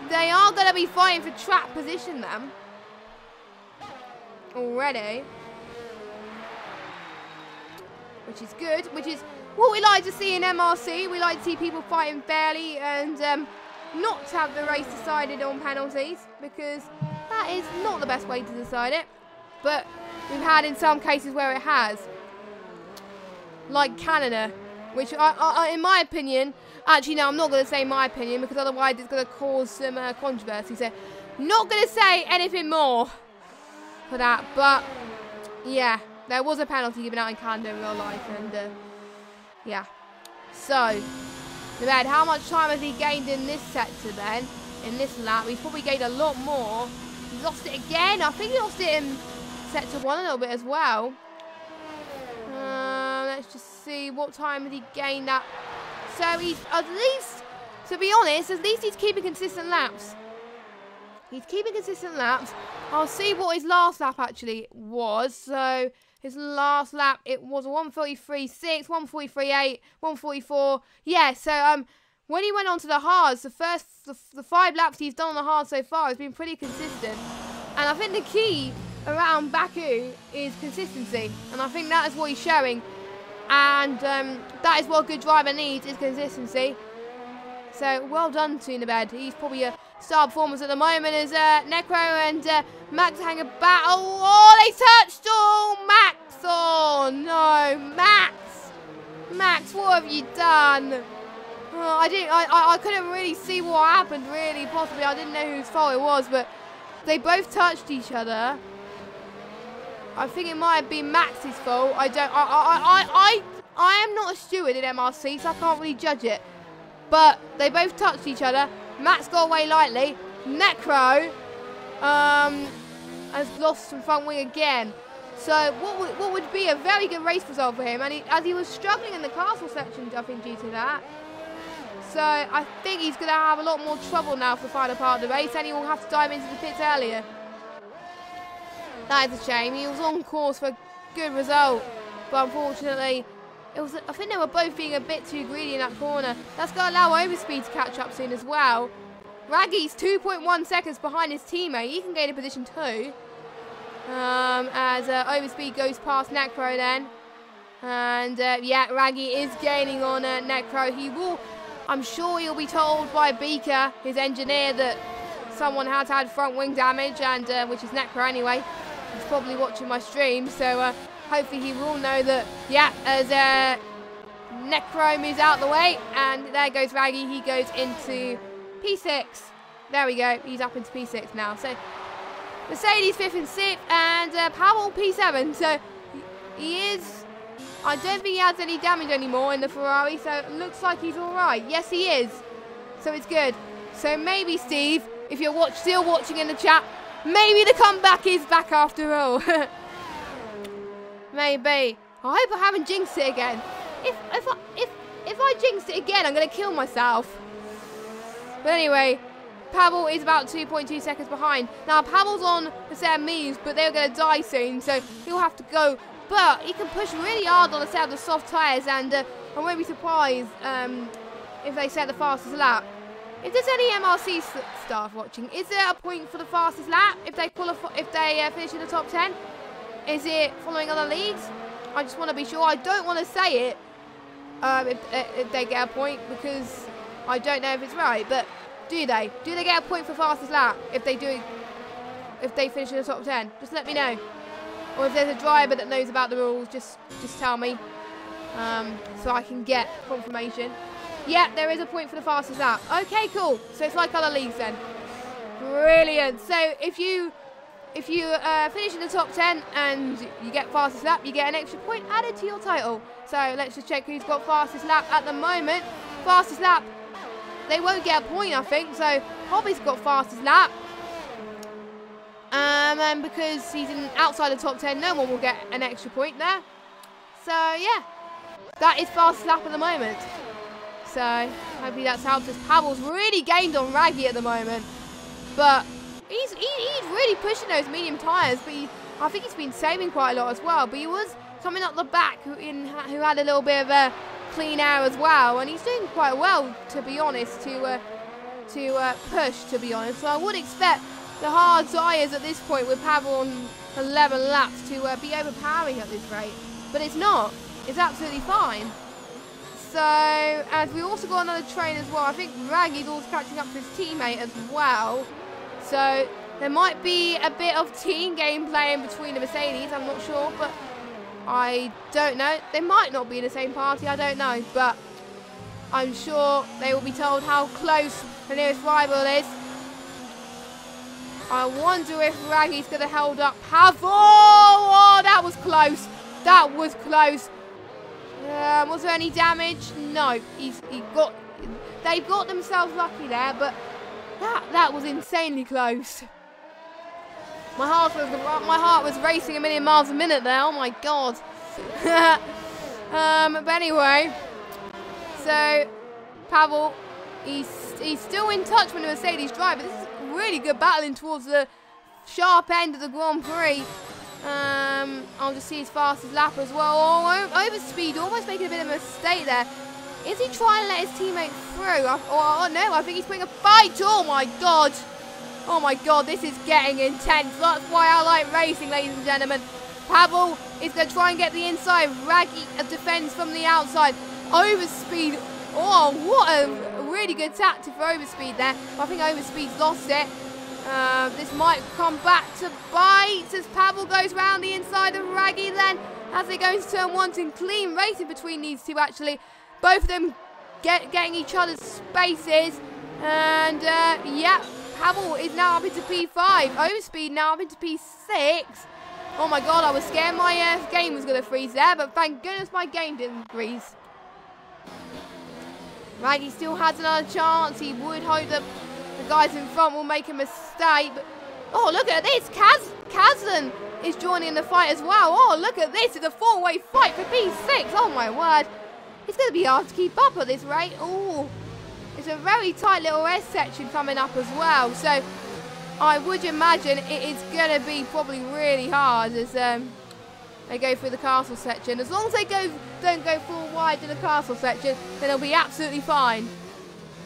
they are going to be fighting for track position then. Already. Which is good, which is what we like to see in MRC. We like to see people fighting fairly and not to have the race decided on penalties, because that is not the best way to decide it. But we've had in some cases where it has. Like Canada, which I in my opinion, actually no, I'm not going to say my opinion, because otherwise it's going to cause some controversy. So not going to say anything more for that. But yeah, there was a penalty given out in Canada in real life, and yeah. So, Nabed, how much time has he gained in this sector then? In this lap? He's probably gained a lot more. He lost it again. I think he lost it in sector 1 a little bit as well. Let's just see what time has he gained that. So he's at least, to be honest, at least he's keeping consistent laps. He's keeping consistent laps. I'll see what his last lap actually was. So his last lap, it was 1:43.6, 1:43.8, 1:44. Yeah, so when he went on to the hards, the 5 laps he's done on the hards so far has been pretty consistent. And I think the key around Baku is consistency. And I think that is what he's showing. And that is what a good driver needs, is consistency. So well done to Nabed. He's probably a star performance at the moment as Necro and Max hang a battle. Oh, they touched! Oh, Max! Oh, no, Max! Max, what have you done? Oh, I couldn't really see what happened, really, possibly. I didn't know whose fault it was, but they both touched each other. I think it might have been Max's fault. I am not a steward in MRC, so I can't really judge it. But they both touched each other. Max got away lightly. Necro has lost some front wing again. So what would be a very good race result for him, and as he was struggling in the castle section, I think, due to that. So I think he's going to have a lot more trouble now for the final part of the race, and he will have to dive into the pits earlier. That is a shame. He was on course for a good result, but unfortunately, I think they were both being a bit too greedy in that corner. That's going to allow Overspeed to catch up soon as well. Raggy's 2.1 seconds behind his teammate. He can gain a position too. As Overspeed goes past Necro then. And yeah, Raggy is gaining on Necro. He will, I'm sure he'll be told by Beaker, his engineer, that someone has had front wing damage, and which is Necro anyway. He's probably watching my stream, so hopefully he will know that, yeah, as Necro moves out the way, and there goes Raggy. He goes into P6. There we go. He's up into P6 now. So Mercedes 5th and 6th, and Powell P7. So he is, I don't think he has any damage anymore in the Ferrari, so it looks like he's all right. Yes, he is. So it's good. So maybe, Steve, if you're still watching in the chat, maybe the comeback is back after all. Maybe. I hope I haven't jinxed it again. If I jinxed it again, I'm going to kill myself. But anyway, Pavel is about 2.2 seconds behind. Now, Pavel's on the set of mediums, but they're going to die soon, so he'll have to go. But he can push really hard on the set of the soft tyres, and I won't be surprised if they set the fastest lap. If there's any MRC staff watching, is there a point for the fastest lap if they finish in the top 10? Is it following other leagues? I just want to be sure. I don't want to say it if they get a point, because I don't know if it's right. But do they? Do they get a point for fastest lap if they do if they finish in the top 10. Just let me know. Or if there's a driver that knows about the rules, just tell me. So I can get confirmation. Yeah, there is a point for the fastest lap. Okay, cool. So it's like other leagues then. Brilliant. So if you finish in the top 10 and you get fastest lap, you get an extra point added to your title. So let's just check who's got fastest lap at the moment. Fastest lap, they won't get a point, I think. So Hobby's got fastest lap. And because he's outside the top 10, no one will get an extra point there. So yeah, that is fastest lap at the moment. So hopefully that's helped us. Pavel's really gained on Raggy at the moment, but he's really pushing those medium tyres. But I think he's been saving quite a lot as well. But he was coming up the back who had a little bit of a clean air as well, and he's doing quite well, to be honest, to push, to be honest. So I would expect the hard tyres at this point with Pavel on 11 laps to be overpowering at this rate, but it's not. It's absolutely fine. So, as we also got another train as well, I think Raggy's also catching up to his teammate as well. So, there might be a bit of team gameplay in between the Mercedes, I'm not sure, but I don't know. They might not be in the same party, I don't know, but I'm sure they will be told how close the nearest rival is. I wonder if Raggy's going to hold up Pavel. Oh, that was close. That was close. Was there any damage? No. They've got themselves lucky there, but that was insanely close. My heart was racing a million miles a minute there. Oh my god. But anyway, so Pavel, he's still in touch with the Mercedes driver. This is really good battling towards the sharp end of the Grand Prix. I'll just see his fastest lap as well. Oh, overspeed, almost making a bit of a mistake there. Is he trying to let his teammate through? Oh no, I think he's putting a fight. Oh my god. Oh my god, this is getting intense. That's why I like racing, ladies and gentlemen. Pavel is going to try and get the inside. Raggy defends from the outside. Overspeed. Oh, what a really good tactic for Overspeed there. I think Overspeed's lost it. This might come back to bite as Pavel goes round the inside of Raggy then as they go into turn 1. And clean racing between these two, actually. Both of them getting each other's spaces. And, yeah, Pavel is now up into P5. Overspeed now up into P6. Oh, my God, I was scared my game was going to freeze there, but thank goodness my game didn't freeze. Raggy still has another chance. He would hope that the guys in front will make a mistake. But, oh, look at this. Kazan is joining the fight as well. Oh, look at this. It's a four-way fight for P6. Oh, my word. It's going to be hard to keep up at this rate. Oh, it's a very tight little S section coming up as well. So I would imagine it is going to be probably really hard as they go through the castle section. As long as they don't go full wide in the castle section, then they'll be absolutely fine.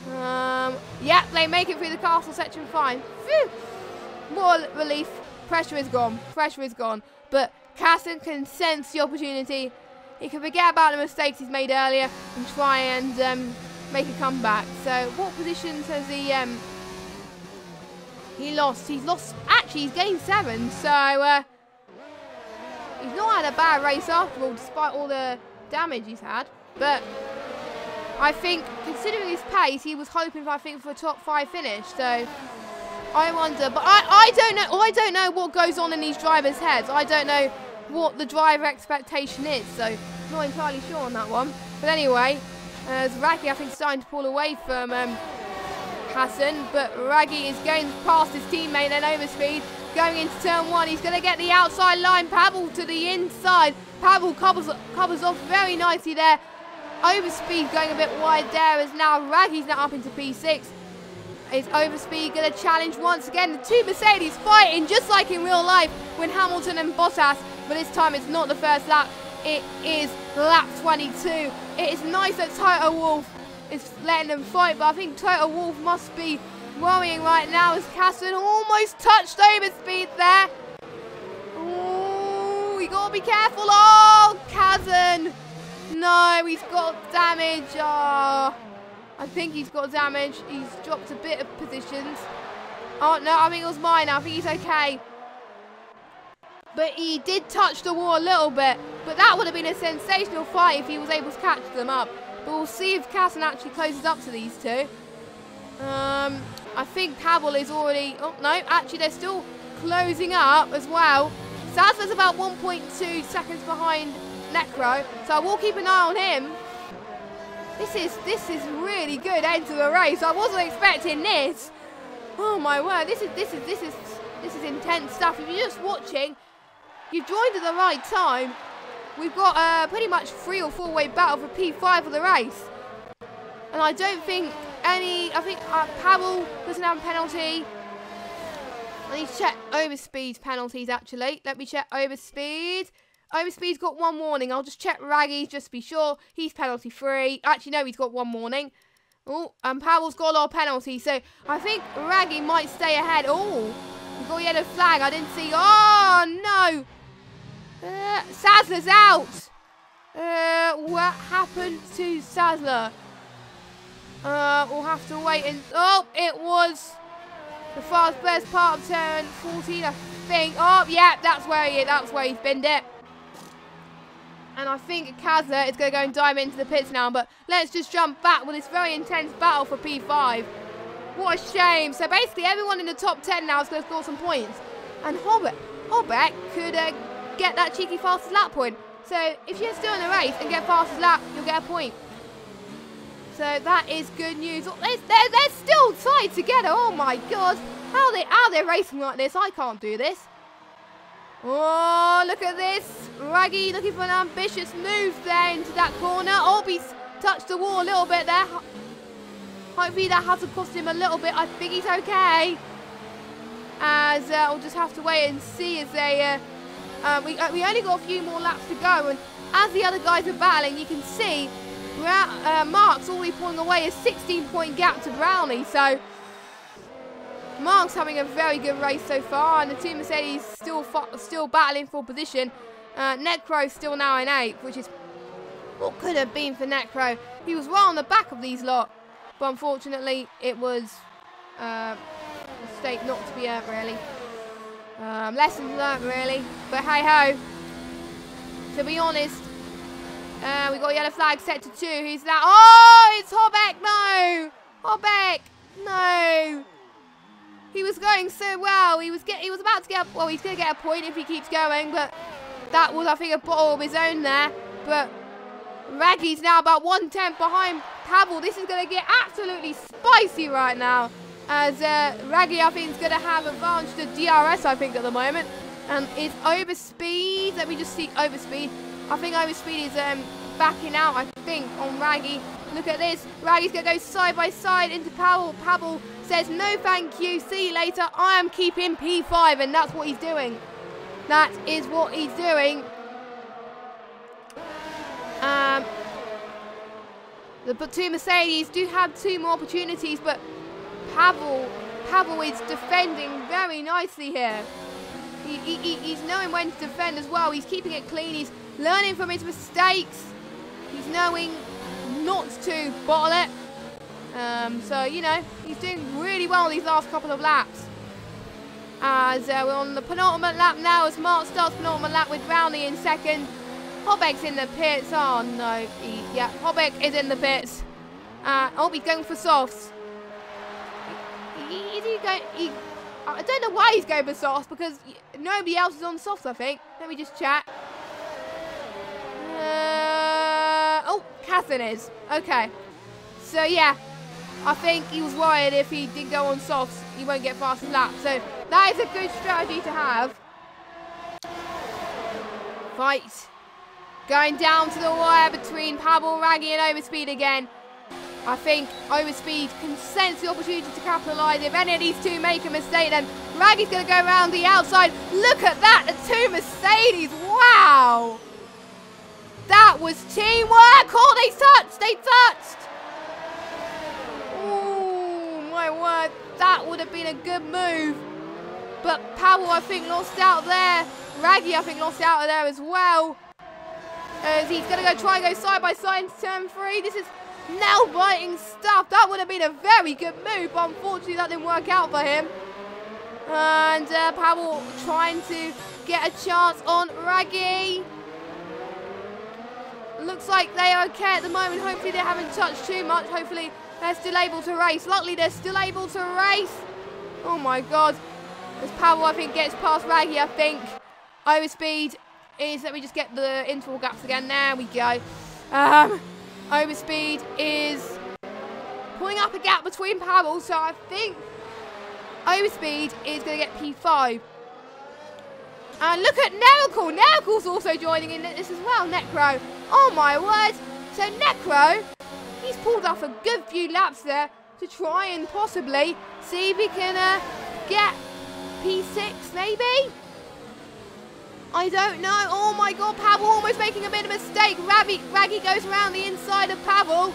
Yeah, they make it through the castle section fine. Phew. More relief. Pressure is gone. Pressure is gone. But Casson can sense the opportunity. He can forget about the mistakes he's made earlier and try and make a comeback. So, what positions has he lost? He's lost. Actually, he's gained 7. So, he's not had a bad race after all, despite all the damage he's had. But I think, considering his pace, he was hoping, I think, for a top 5 finish. So I wonder, but I don't know. I don't know what goes on in these drivers' heads. I don't know what the driver expectation is. So not entirely sure on that one. But anyway, as Raggy, I think, starting to pull away from Hassan, but Raggy is going past his teammate and Overspeed. Going into turn 1, he's going to get the outside line. Pavel to the inside. Pavel covers off very nicely there. Overspeed going a bit wide there as now Raggy's now up into P6. Is Overspeed going to challenge once again? The two Mercedes fighting just like in real life when Hamilton and Bottas, but this time it's not the first lap. It is lap 22. It is nice that Toto Wolff is letting them fight, but I think Toto Wolff must be worrying right now as Casson almost touched Overspeed there. Oh, you got to be careful. Oh, Kazan. No, he's got damage. Oh, I think he's got damage. He's dropped a bit of positions. Oh, no, I think it was mine. I think he's okay. But he did touch the wall a little bit. But that would have been a sensational fight if he was able to catch them up. But we'll see if Kassen actually closes up to these two. I think Pavel is already... Oh, no, actually they're still closing up as well. Sazler's about 1.2 seconds behind Necro. So I will keep an eye on him. This is really good end to the race. I wasn't expecting this. Oh my word, this is intense stuff. If you're just watching, you've joined at the right time. We've got pretty much 3 or 4 way battle for P5 of the race. And I don't think I think Pavel doesn't have a penalty. I need to check overspeed penalties actually. Let me check overspeed. Overspeed's got 1 warning. I'll just check Raggy's just to be sure. He's penalty free. Actually, no, he's got 1 warning. Oh, and Pavel's got a lot of penalties. So I think Raggy might stay ahead. Oh, we've got a yellow flag. I didn't see. Oh, no. Sazler's out. What happened to Sazler? We'll have to wait and... Oh, it was the best part of turn 14, I think. Oh, yeah, that's where he is. That's where he's binned it. And I think Kazza is going to go and dive into the pits now. But let's just jump back with this very intense battle for P5. What a shame. So basically everyone in the top 10 now is going to score some points. And Hobbeck could get that cheeky fastest lap point. So if you're still in the race and get fastest lap, you'll get a point. So that is good news. They're still tied together. Oh my god. How are they racing like this? I can't do this. Oh, look at this. Raggy looking for an ambitious move there into that corner. Oh, he's touched the wall a little bit there. Hopefully that hasn't cost him a little bit. I think he's okay. As we'll just have to wait and see as they... we only got a few more laps to go. And as the other guys are battling, you can see Mark's already pulling away a 16-point gap to Brownie. So... Mark's having a very good race so far, and the two Mercedes still battling for position. Necro's still now in 8th, which is what could have been for Necro. He was right on the back of these lot, but unfortunately it was a mistake not to be earned, really. Lessons learned, really. But hey ho. To be honest, we got a yellow flag set to 2. Who's that? Oh, it's Hobbeck. No, Hobbeck. No. He was going so well. He was about to get. Well, he's going to get a point if he keeps going. But that was, I think, a bottle of his own there. But Raggy's now about 1/10 behind Pavel. This is going to get absolutely spicy right now. As Raggy, I think, is going to have advantage to DRS, I think, at the moment. And it's overspeed. Let me just see overspeed. I think overspeed is backing out, I think, on Raggy. Look at this. Raggy's going to go side by side into Pavel. Pavel says, no thank you, see you later. I am keeping P5, and that's what he's doing. That is what he's doing. The two Mercedes do have 2 more opportunities, but Pavel is defending very nicely here. He's knowing when to defend as well. He's keeping it clean. He's learning from his mistakes. He's knowing not to bottle it. So, you know, he's doing really well these last couple of laps. As we're on the penultimate lap now as Mark starts penultimate lap with Brownie in 2nd. Hobbeck's in the pits. Oh, no. Yeah, Hobbeck is in the pits. Oh, he's going for softs. I don't know why he's going for softs because nobody else is on softs, I think. Let me just chat. Oh, Catherine is. Okay. So, yeah. I think he was worried if he did go on softs, he won't get fastest lap. So, that is a good strategy to have. Fight. Going down to the wire between Pavel, Raggy and Overspeed again. I think Overspeed can sense the opportunity to capitalise. If any of these two make a mistake, then Raggy's going to go around the outside. Look at that, the 2 Mercedes. Wow. That was teamwork. Oh, they touched. They touched. Oh, my word. That would have been a good move. But Pavel, I think, lost out there. Raggy, I think, lost out there as well. As he's going to go try and go side by side into turn 3. This is nail-biting stuff. That would have been a very good move, but unfortunately that didn't work out for him. And Pavel trying to get a chance on Raggy. Looks like they are okay at the moment. Hopefully they haven't touched too much. Hopefully they're still able to race. Luckily they're still able to race. Oh my god. As Pavel, I think, gets past Raggy, I think. Overspeed is, let me just get the interval gaps again. There we go. Overspeed is pulling up a gap between Pavel. So I think Overspeed is going to get P5. And look at Miracle. Miracle's also joining in this as well, Necro. Oh my word. So Necro, he's pulled off a good few laps there to try and possibly see if he can get P6 maybe? I don't know. Oh my god, Pavel almost making a bit of a mistake. Raggy goes around the inside of Pavel.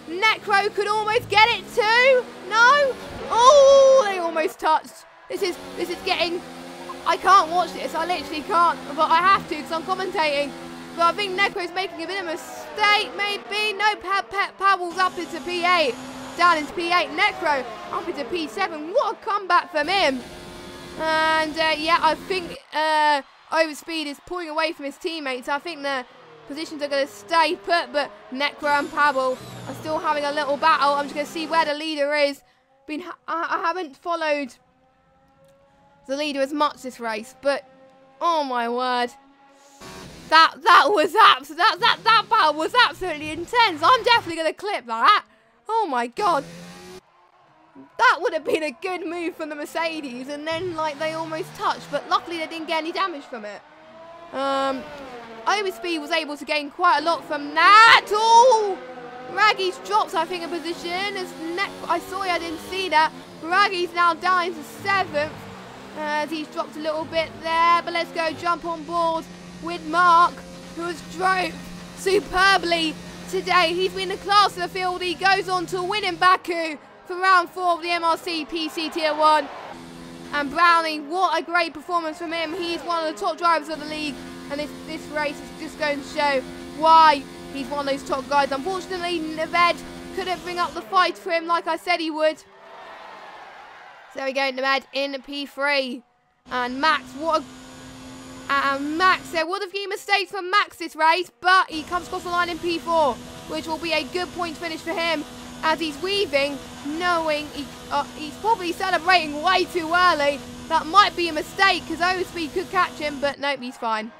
Necro could almost get it too. No? Oh, they almost touched. This is getting... I can't watch this. I literally can't. But I have to because I'm commentating. But I think Necro's making a bit of a mistake. Maybe. No, Pavel's up into P8. Down into P8. Necro up into P7. What a comeback from him. And yeah, I think Overspeed is pulling away from his teammates. I think the positions are going to stay put. But Necro and Pavel are still having a little battle. I'm just going to see where the leader is. I haven't followed the leader as much this race, but oh my word, that battle was absolutely intense. I'm definitely going to clip that. Oh my god, that would have been a good move from the Mercedes, and then like they almost touched, but luckily they didn't get any damage from it. Overspeed was able to gain quite a lot from that. Oh, Raggy's dropped, I think, a position. I didn't see that. Raggy's now down into 7th. As he's dropped a little bit there, but let's go jump on board with Mark, who has drove superbly today. He's been the class of the field. He goes on to win in Baku for round 4 of the MRC PC Tier 1. And Brownie, what a great performance from him. He's one of the top drivers of the league, and this race is just going to show why he's one of those top guys. Unfortunately, Neved couldn't bring up the fight for him like I said he would. So there we go, Neved in P3. And Max, Max, there was a few mistakes from Max this race, but he comes across the line in P4, which will be a good point finish for him as he's weaving, knowing he's probably celebrating way too early. That might be a mistake because Overspeed could catch him, but nope, he's fine.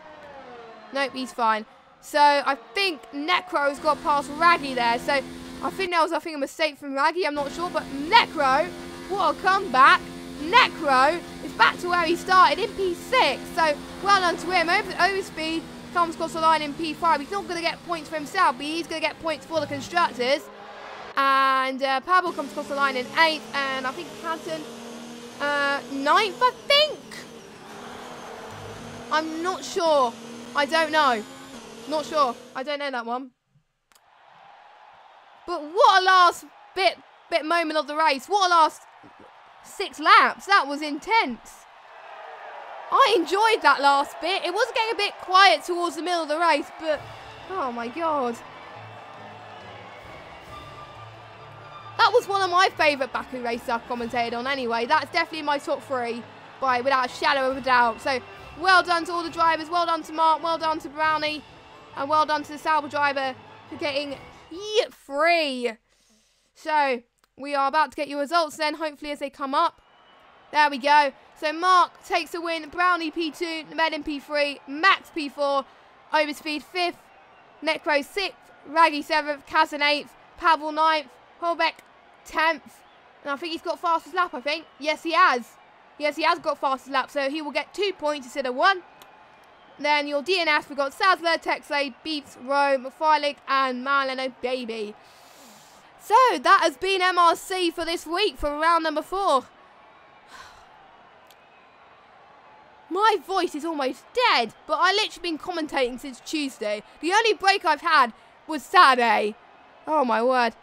Nope, he's fine. So I think Necro's got past Raggy there. So I think that was, a mistake from Raggy. I'm not sure, but Necro, what a comeback. Necro is back to where he started in P6. So well done to him. Overspeed comes across the line in P5. He's not going to get points for himself, but he's going to get points for the constructors. And Pavel comes across the line in 8th. And I think Canton 9th, I think. I'm not sure. I don't know. Not sure. I don't know that one. But what a last bit moment of the race. What a last 6 laps. That was intense. I enjoyed that last bit. It was getting a bit quiet towards the middle of the race, but oh my god. That was one of my favourite Baku races I've commentated on anyway. That's definitely in my top 3 without a shadow of a doubt. So well done to all the drivers. Well done to Mark. Well done to Brownie. And well done to the Sauber driver for getting P3. So we are about to get your results then, hopefully, as they come up. There we go. So Mark takes the win. Brownie P2, Neved in P3, Max P4, Overspeed 5th, Necro 6th, Raggy 7th, Kazan 8th, Pavel 9th, Holbeck 10th. And I think he's got fastest lap, I think. Yes, he has. Yes, he has got fastest lap, so he will get 2 points instead of 1. Then your DNF, we've got Sazler, Texley, Beats, Rome, Freilich, and Marleno Baby. So, that has been MRC for this week for round number 4. My voice is almost dead, but I literally been commentating since Tuesday. The only break I've had was Saturday. Oh my word.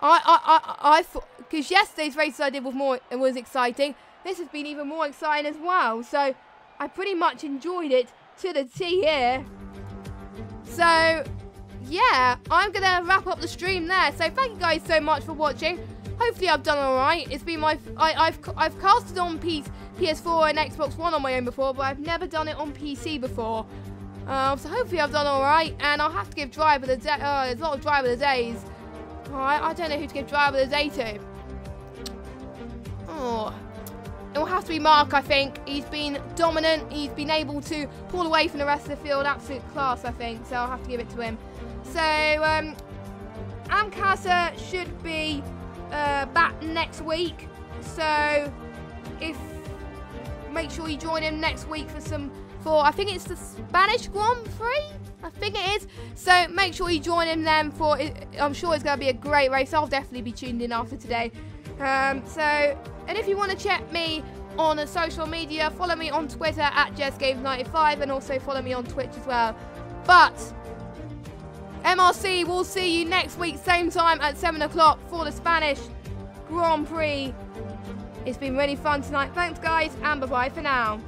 I thought, because yesterday's races I did was exciting. This has been even more exciting as well. So, I pretty much enjoyed it to the T here. So yeah, I'm gonna wrap up the stream there. So thank you guys so much for watching. hopefully I've done alright. It's been I've casted on PS4 and Xbox One on my own before, but I've never done it on PC before. So hopefully I've done alright, and I'll have to give driver of the day. There's a lot of driver of the days. I don't know who to give driver of the day to. Oh, it will have to be Mark, I think. He's been dominant. He's been able to pull away from the rest of the field. Absolute class, I think. So I'll have to give it to him. So Amkasa should be back next week. So make sure you join him next week for I think it's the Spanish Grand Prix. I think it is. So make sure you join him then I'm sure it's going to be a great race. I'll definitely be tuned in after today. And if you want to check me on social media, follow me on Twitter at JessGames95 and also follow me on Twitch as well. But MRC, we'll see you next week, same time at 7 o'clock for the Spanish Grand Prix. It's been really fun tonight. Thanks guys, and bye-bye for now.